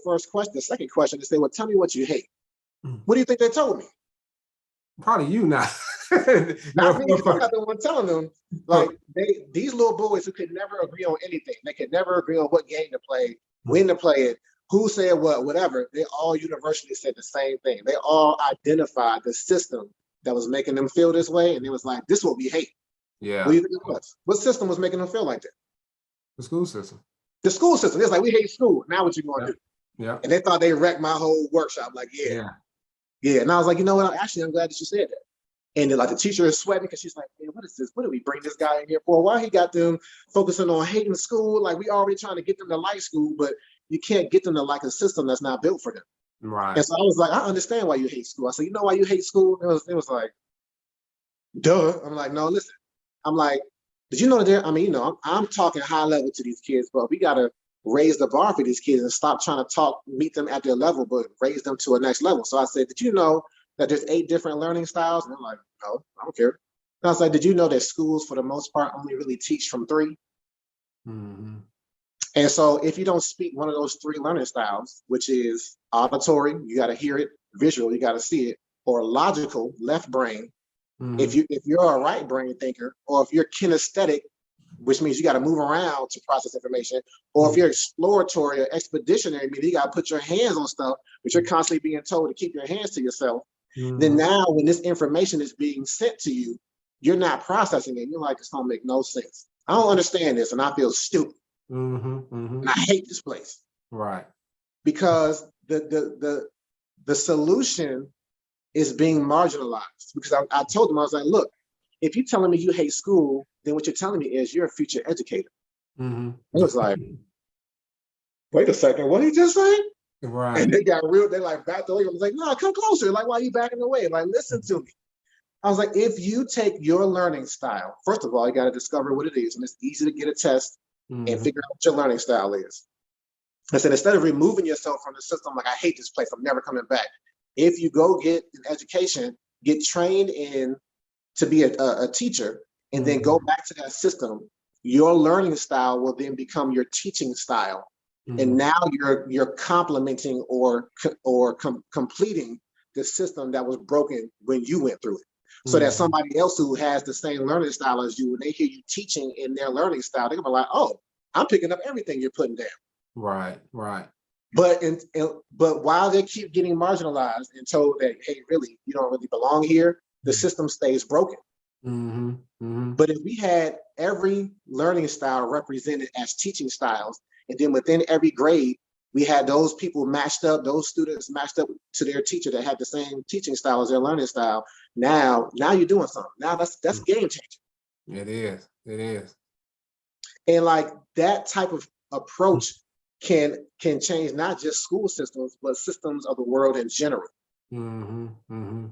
second question, they say, well, tell me what you hate. What do you think they told me? Probably you now. Not me, because I'm not the one telling them. Like these little boys who could never agree on anything. They could never agree on what game to play, when to play it, who said what, whatever. They all universally said the same thing. They all identified the system that was making them feel this way. And it was like, this is what we hate. What do Yeah. you think it was? What system was making them feel like that? The school system. The school system. It's like, we hate school. Now what you gonna Yeah. do? Yeah. And they thought they wrecked my whole workshop. Like, yeah, Yeah. yeah. And I was like, you know what? Actually, I'm glad that you said that. And then like the teacher is sweating because she's like, man, what is this? What did we bring this guy in here for? Why he got them focusing on hating school? Like we already trying to get them to like school, but you can't get them to like a system that's not built for them. Right. And so I was like, I understand why you hate school. I said, you know why you hate school? It was like, duh. I'm like, no, listen. I'm like, did you know that there, I mean, I'm talking high level to these kids, but we gotta raise the bar for these kids and stop trying to meet them at their level, but raise them to a next level. So I said, did you know that there's 8 different learning styles? And I'm like, no, I don't care. And I was like, did you know that schools for the most part only really teach from 3? Mm-hmm. And so if you don't speak one of those 3 learning styles, which is auditory, you got to hear it, visual, you got to see it, or logical, left brain. Mm-hmm. If you're a right brain thinker, or if you're kinesthetic, which means you got to move around to process information, or if you're exploratory or expeditionary, meaning you got to put your hands on stuff, but you're constantly being told to keep your hands to yourself. Then Mm-hmm. now when this information is being sent to you, you're not processing it. You're like, it's don't make no sense. I don't understand this, and I feel stupid, Mm-hmm. Mm-hmm. and I hate this place Right. because the solution is being marginalized. Because I told them, I was like, look, if you're telling me you hate school, then what you're telling me is you're a future educator. Mm-hmm. It was like, wait a second, what did he just say? Right. And they got real, they like backed away. I was like, no, come closer. Like, why are you backing away? Like, listen to me. I was like, if you take your learning style, first of all, you got to discover what it is. And it's easy to get a test and Mm-hmm. figure out what your learning style is. I said, instead of removing yourself from the system, like, I hate this place, I'm never coming back. If you go get an education, get trained in to be a teacher, and then go back to that system, your learning style will then become your teaching style. Mm-hmm. And now you're complementing or completing the system that was broken when you went through it. So that somebody else who has the same learning style as you, when they hear you teaching in their learning style, they're gonna be like, oh, I'm picking up everything you're putting down. Right. Right. But while they keep getting marginalized and told that, hey, really, you don't really belong here, the system stays broken. Mm-hmm. Mm-hmm. But if we had every learning style represented as teaching styles, and then within every grade, we had those people matched up, those students matched up to their teacher that had the same teaching style as their learning style. Now you're doing something. Now that's game changing. It is. It is. And like that type of approach can change not just school systems, but systems of the world in general. Mm-hmm. Mm-hmm.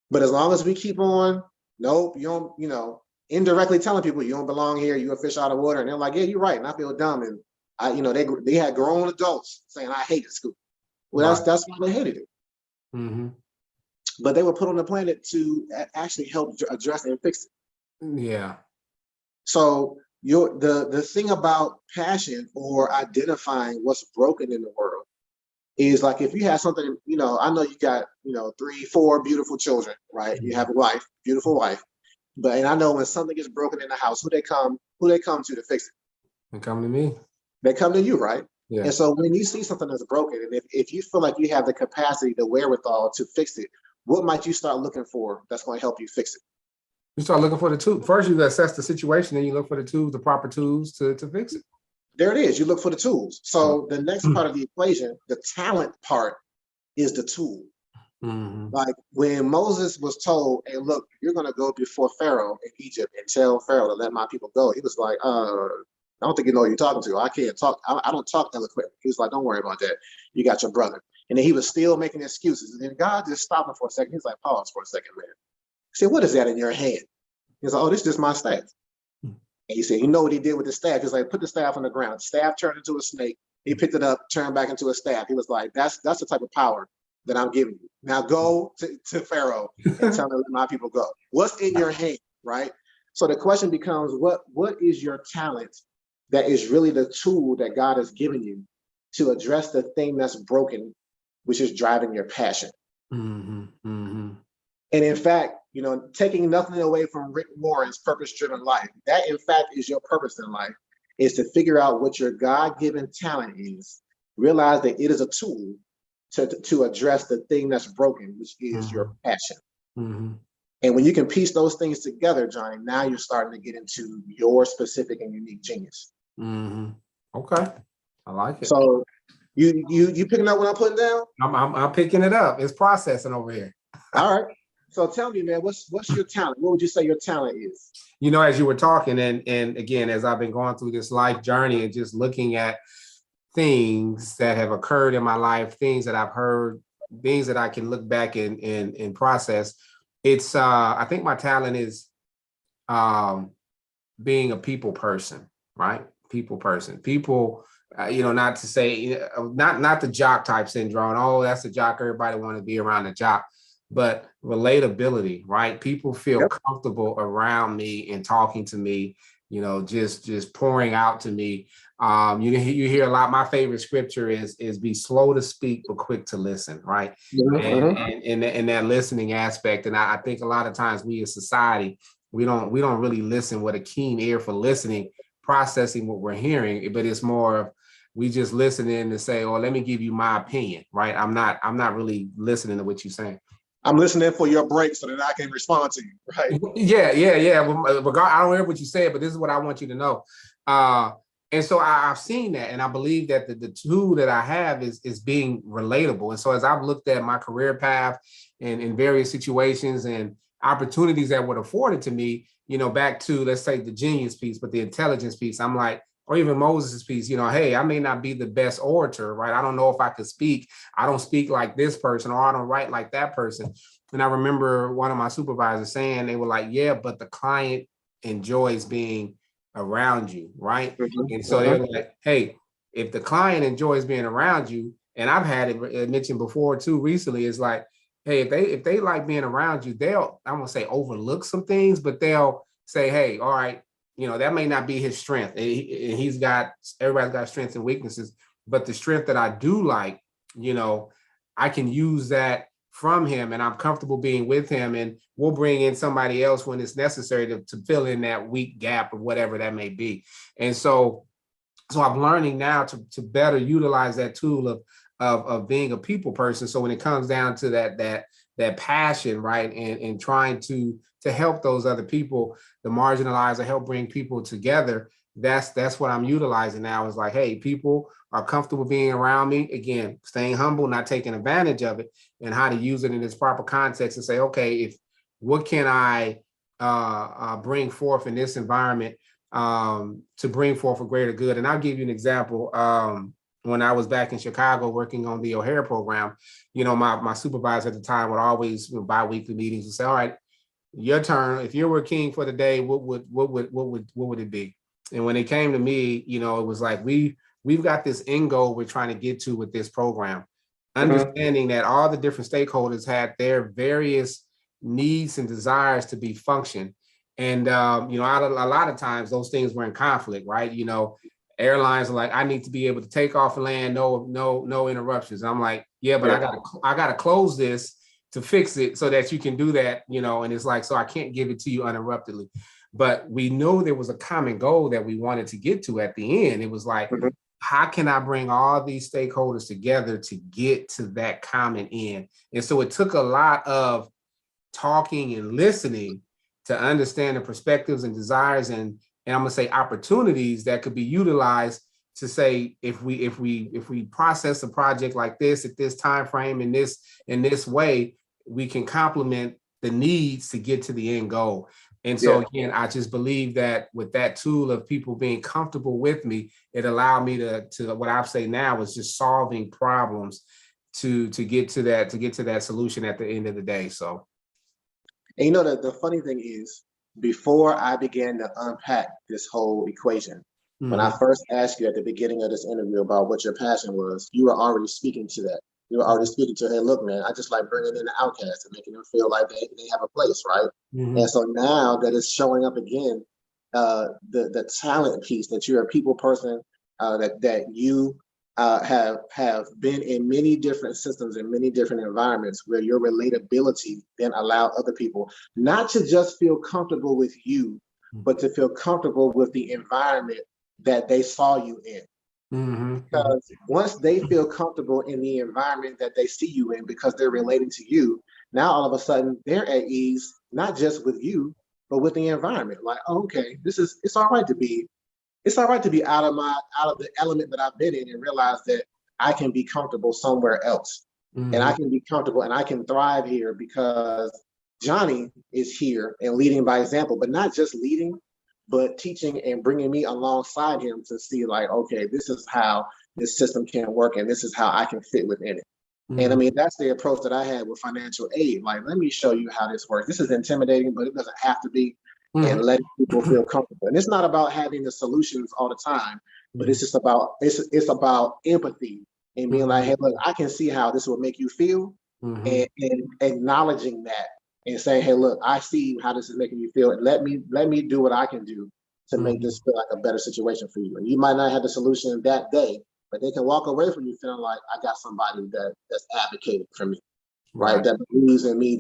But as long as we keep on, nope, you don't, indirectly telling people you don't belong here, you're a fish out of water, and they're like, yeah, you're right, and I feel dumb. And they had grown adults saying I hated school. Well, Right. that's why they hated it. Mm-hmm. But they were put on the planet to actually help address and fix it. Yeah. So the thing about passion or identifying what's broken in the world is like if you have something, I know you got 3, 4 beautiful children, right? You have a wife, beautiful wife, and I know when something is broken in the house, who they come to fix it? They come to me. They come to you, right? Yeah. And so when you see something that's broken, and if you feel like you have the capacity, the wherewithal to fix it, what might you start looking for that's going to help you fix it? You start looking for the tools. First, you assess the situation, then you look for the tools, the proper tools to fix it. There it is. You look for the tools. So the next part of the equation, the talent part, is the tool. Mm-hmm. Like when Moses was told, hey, look, you're going to go before Pharaoh in Egypt and tell Pharaoh to let my people go. He was like, I don't think you know who you're talking to. I can't talk. I don't talk eloquently. He was like, don't worry about that. You got your brother. And then he was still making excuses. And then God just stopped him for a second. He's like, pause for a second, man. He said, what is that in your hand? He's like, oh, this is just my staff. And he said, you know what he did with the staff? He's like, put the staff on the ground. The staff turned into a snake. He picked it up, turned back into a staff. He was like, that's the type of power that I'm giving you. Now go to Pharaoh and tell him to let my people go. What's in your hand, right? So the question becomes, what is your talent that is really the tool that God has given you to address the thing that's broken, which is driving your passion? Mm-hmm. Mm-hmm. And in fact, taking nothing away from Rick Warren's purpose-driven life, that in fact is your purpose in life, is to figure out what your God-given talent is, realize that it is a tool to address the thing that's broken, which is your passion. Mm-hmm. And when you can piece those things together, Johnny, now you're starting to get into your specific and unique genius. Mm-hmm. Okay, I like it. So you picking up what I'm putting down? I'm picking it up. It's processing over here. All right. So tell me, man, what's your talent? What would you say your talent is? As you were talking, and again, as I've been going through this life journey and just looking at things that have occurred in my life, things that I've heard, things that I can look back and process. It's I think my talent is being a people person, right? People person. People, not to say, not the jock type syndrome. Oh, that's a jock. Everybody want to be around the jock. But relatability, right? People feel comfortable around me and talking to me, just pouring out to me. You hear a lot. My favorite scripture is be slow to speak, but quick to listen, right? And that listening aspect. And I think a lot of times we as society, we don't really listen with a keen ear for listening, processing what we're hearing, but it's more of we just listen in to say, oh, let me give you my opinion, right? I'm not really listening to what you're saying. I'm listening for your break so that I can respond to you, right? Yeah. Well, I don't hear what you said, but this is what I want you to know. And so I've seen that, and I believe that the tool that I have is being relatable. And so as I've looked at my career path and in various situations and opportunities that were afforded to me, back to, let's say, the genius piece, but the intelligence piece, I'm like, or even Moses' piece, hey, I may not be the best orator, right? I don't know if I could speak. I don't speak like this person, or I don't write like that person. And I remember one of my supervisors saying, they were like, yeah, but the client enjoys being around you, right? And so they're like, hey, if the client enjoys being around you, and I've had it mentioned before too recently, is like, hey, if they like being around you, they'll, I won't say overlook some things, but they'll say, hey, all right, that may not be his strength. Everybody's got strengths and weaknesses, but the strength that I do like, I can use that from him, and I'm comfortable being with him, and we'll bring in somebody else when it's necessary to fill in that weak gap or whatever that may be. And so I'm learning now to better utilize that tool of being a people person. So when it comes down to that passion, right, and trying to help those other people, the marginalized, or help bring people together, that's what I'm utilizing now. Is like, hey, people are comfortable being around me. Again, staying humble, not taking advantage of it, and how to use it in its proper context and say, okay, if what can I bring forth in this environment to bring forth a greater good. And I'll give you an example. When I was back in Chicago working on the O'Hare program, my supervisor at the time would always, bi-weekly meetings, and say, all right, your turn. If you were king for the day, what would it be? And when it came to me, it was like, we've got this end goal we're trying to get to with this program, understanding that all the different stakeholders had their various needs and desires to be function. And a lot of times those things were in conflict, right? Airlines are like, I need to be able to take off and land, no interruptions. And I'm like, yeah, but I gotta close this to fix it so that you can do that, and it's like, so I can't give it to you uninterruptedly. But we knew there was a common goal that we wanted to get to at the end. It was like, how can I bring all these stakeholders together to get to that common end? And so it took a lot of talking and listening to understand the perspectives and desires and I'm gonna say opportunities that could be utilized to say, if we process a project like this at this time frame in this way, we can complement the needs to get to the end goal. And so again, I just believe that with that tool of people being comfortable with me, it allowed me to what I say now is just solving problems to get to that solution at the end of the day. So, and the funny thing is, before I began to unpack this whole equation, when I first asked you at the beginning of this interview about what your passion was, you were already speaking to that. You were already speaking to, hey, look, man, I just like bringing in the outcasts and making them feel like they have a place, right? And so now that it's showing up again, the talent piece, that you're a people person, that you have been in many different systems and many different environments where your relatability then allow other people not to just feel comfortable with you, but to feel comfortable with the environment that they saw you in. Because once they feel comfortable in the environment that they see you in, because they're relating to you, now all of a sudden they're at ease, not just with you, but with the environment. Like, oh, okay, it's all right to be out of the element that I've been in and realize that I can be comfortable somewhere else. And I can be comfortable and I can thrive here because Johnny is here and leading by example, but not just leading, but teaching and bringing me alongside him to see like, okay, this is how this system can work and this is how I can fit within it. And I mean, that's the approach that I had with financial aid. Like, let me show you how this works. This is intimidating, but it doesn't have to be. And letting people feel comfortable. And it's not about having the solutions all the time, but it's just about, it's about empathy and being like, hey, look, I can see how this will make you feel, and acknowledging that and saying, hey, look, I see how this is making you feel, and let me do what I can do to make this feel like a better situation for you. And you might not have the solution that day, but they can walk away from you feeling like, I got somebody that's advocating for me, right? That believes in me,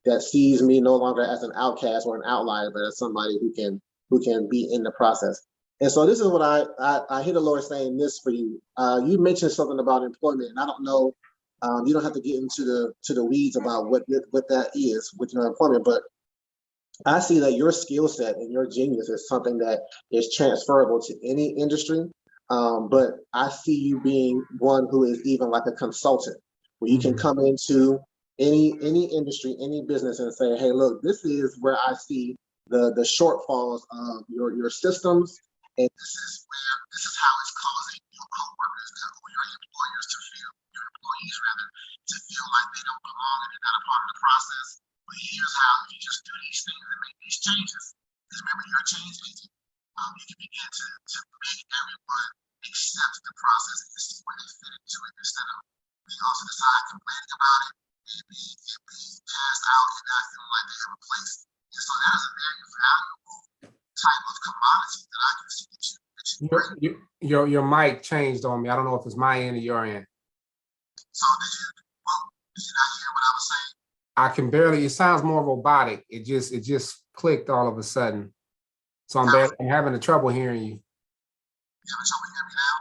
that sees me no longer as an outcast or an outlier, but as somebody who can be in the process. And so this is what I hear the Lord saying this for you. You mentioned something about employment, and I don't know, you don't have to get into the weeds about what that is with your employment, but I see that your skill set and your genius is something that is transferable to any industry. But I see you being one who is even like a consultant, where you can come into any industry, any business, and say, hey, look, this is where I see the shortfalls of your systems, and this is how it's causing your coworkers or your employers to feel, your employees rather, to feel like they don't belong and they're not a part of the process. But here's how: if you just do these things and make these changes, because remember, you're a change agent. You can begin to make everyone accept the process and see where they fit into it, instead of being also decide complaining about it and being cast out and not feeling like they have a place. And so that is a very valuable type of commodity that I can see that you bring. Your mic changed on me. I don't know if it's my end or your end. So did you not hear what I was saying? I can barely. It sounds more robotic. It just clicked all of a sudden. So I'm having trouble hearing you. You having trouble hearing me now?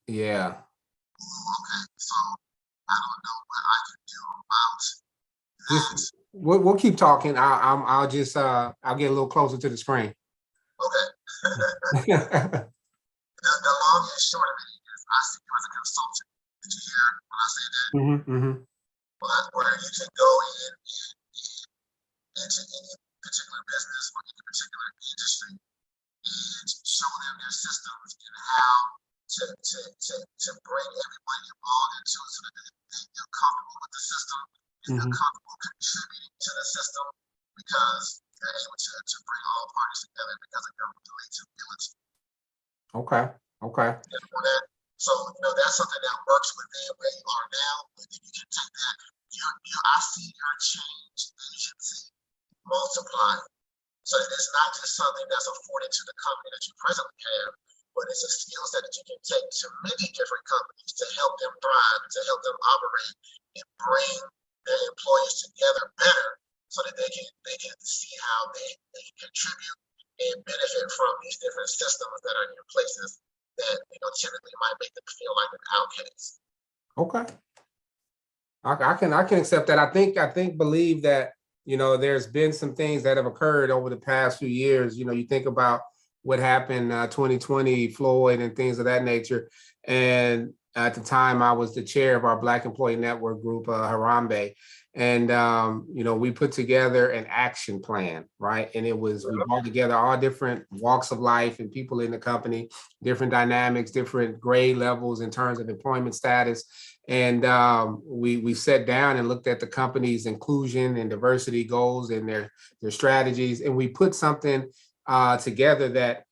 Yeah. Okay. So I don't know what I can do about that. We'll keep talking. I'll get a little closer to the screen. Okay. The long and short of it is, I see you as a consultant. Did you hear when I say that? But where you can go in into any particular business or any particular industry and show them their systems and how to bring everybody involved into it so that they feel comfortable with the system and feel comfortable contributing to the system because they're able to bring all parties together because of government relatability. Okay. So, that's something that works within where you are now. But then you can take that, I see your change agency multiplying. So it's not just something that's afforded to the company that you presently have, but it's a skill set that you can take to many different companies to help them thrive, to help them operate and bring their employees together better so that they can see how they can contribute and benefit from these different systems that are in places that typically might make them feel like an outcast. Okay. I can accept that. I believe that, there's been some things that have occurred over the past few years. You think about what happened 2020, Floyd and things of that nature. And at the time I was the chair of our Black Employee Network group, Harambe. And, we put together an action plan, right? And we brought together all different walks of life and people in the company, different dynamics, different grade levels in terms of employment status. And we sat down and looked at the company's inclusion and diversity goals and their strategies. And we put something together that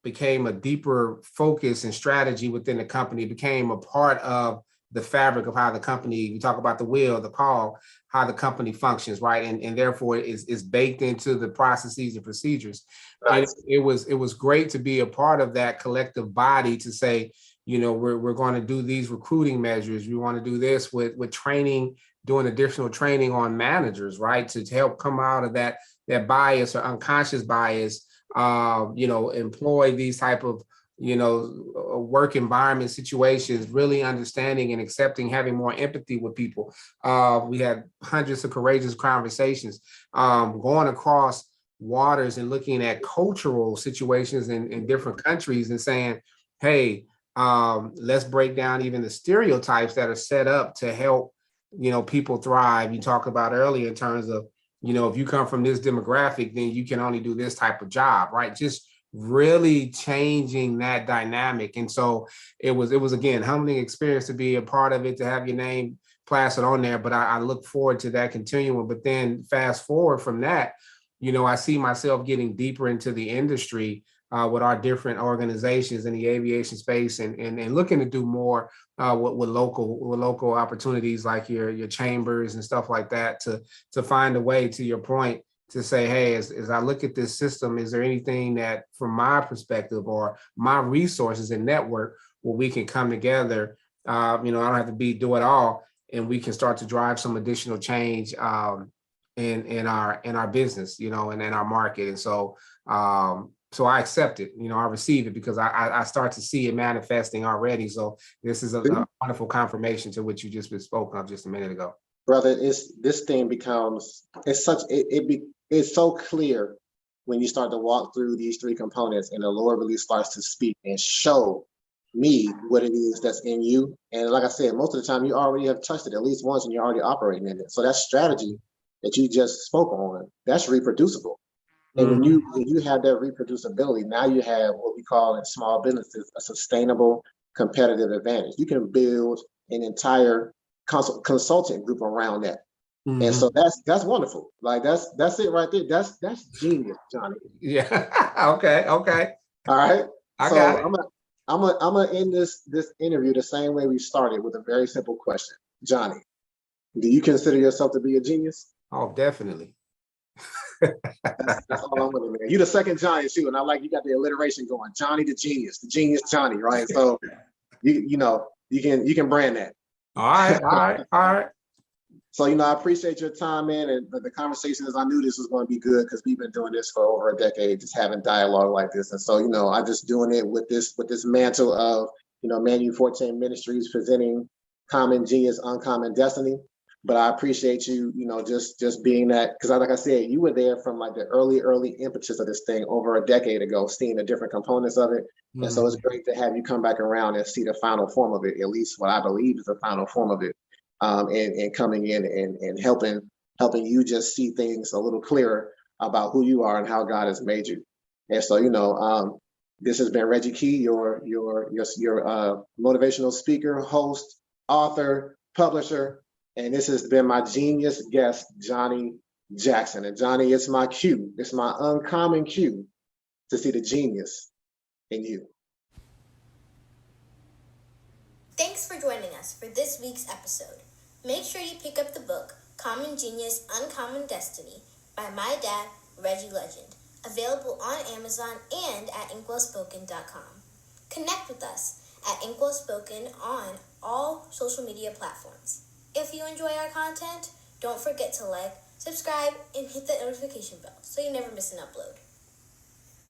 became a deeper focus and strategy within the company, became a part of the fabric of how the company, you talk about the wheel, the call, how the company functions, right? And therefore is baked into the processes and procedures. Right. And it was great to be a part of that collective body to say, we're going to do these recruiting measures. We want to do this with training, doing additional training on managers, right? To help come out of that bias or unconscious bias, employ these type of, work environment situations, really understanding and accepting, having more empathy with people. We had hundreds of courageous conversations, going across waters and looking at cultural situations in different countries and saying, hey, let's break down even the stereotypes that are set up to help, people thrive. You talked about earlier in terms of, if you come from this demographic, then you can only do this type of job, right? Just really changing that dynamic. And so it was again, humbling experience to be a part of it, to have your name plastered on there. But I look forward to that continuing. But then fast forward from that, I see myself getting deeper into the industry with our different organizations in the aviation space and looking to do more with local opportunities like your chambers and stuff like that to find a way, to your point, to say, hey, as I look at this system, is there anything that from my perspective or my resources and network where we can come together? I don't have to do it all, and we can start to drive some additional change in our business, and in our market. And so I accept it, I receive it because I start to see it manifesting already. So this is a wonderful confirmation to what you just spoke of just a minute ago. Brother, this thing becomes, it's so clear when you start to walk through these three components and the Lord really starts to speak and show me what it is that's in you. And like I said, most of the time you already have touched it at least once and you're already operating in it. So that strategy that you just spoke on, that's reproducible. And when you have that reproducibility, now you have what we call in small businesses a sustainable competitive advantage. You can build an entire consultant group around that. And so that's wonderful. Like that's it right there. That's genius, Johnny. Yeah. Okay. All right. I'm gonna end this interview the same way we started, with a very simple question. Johnny, do you consider yourself to be a genius? Oh, definitely. That's all I'm gonna, man. You the second Johnny too, and I like you got the alliteration going. Johnny the genius Johnny, right? So you can brand that. All right. So, I appreciate your time, man, and the conversation is, I knew this was going to be good because we've been doing this for over a decade, just having dialogue like this. And so, I'm just doing it with this mantle of, Manu Forti Ministries presenting Common Genius, Uncommon Destiny. But I appreciate you, just being that, because like I said, you were there from like the early impetus of this thing over a decade ago, seeing the different components of it. And so it's great to have you come back around and see the final form of it, at least what I believe is the final form of it, and coming in and helping you just see things a little clearer about who you are and how God has made you. And so, this has been Reggie Key, your motivational speaker, host, author, publisher. And this has been my genius guest, Johnny Jackson. And Johnny, it's my cue. It's my uncommon cue to see the genius in you. Thanks for joining us for this week's episode. Make sure you pick up the book, Common Genius, Uncommon Destiny by my dad, Reggie Legend, available on Amazon and at inkwellspoken.com. Connect with us at inkwellspoken on all social media platforms. If you enjoy our content, don't forget to like, subscribe, and hit the notification bell so you never miss an upload.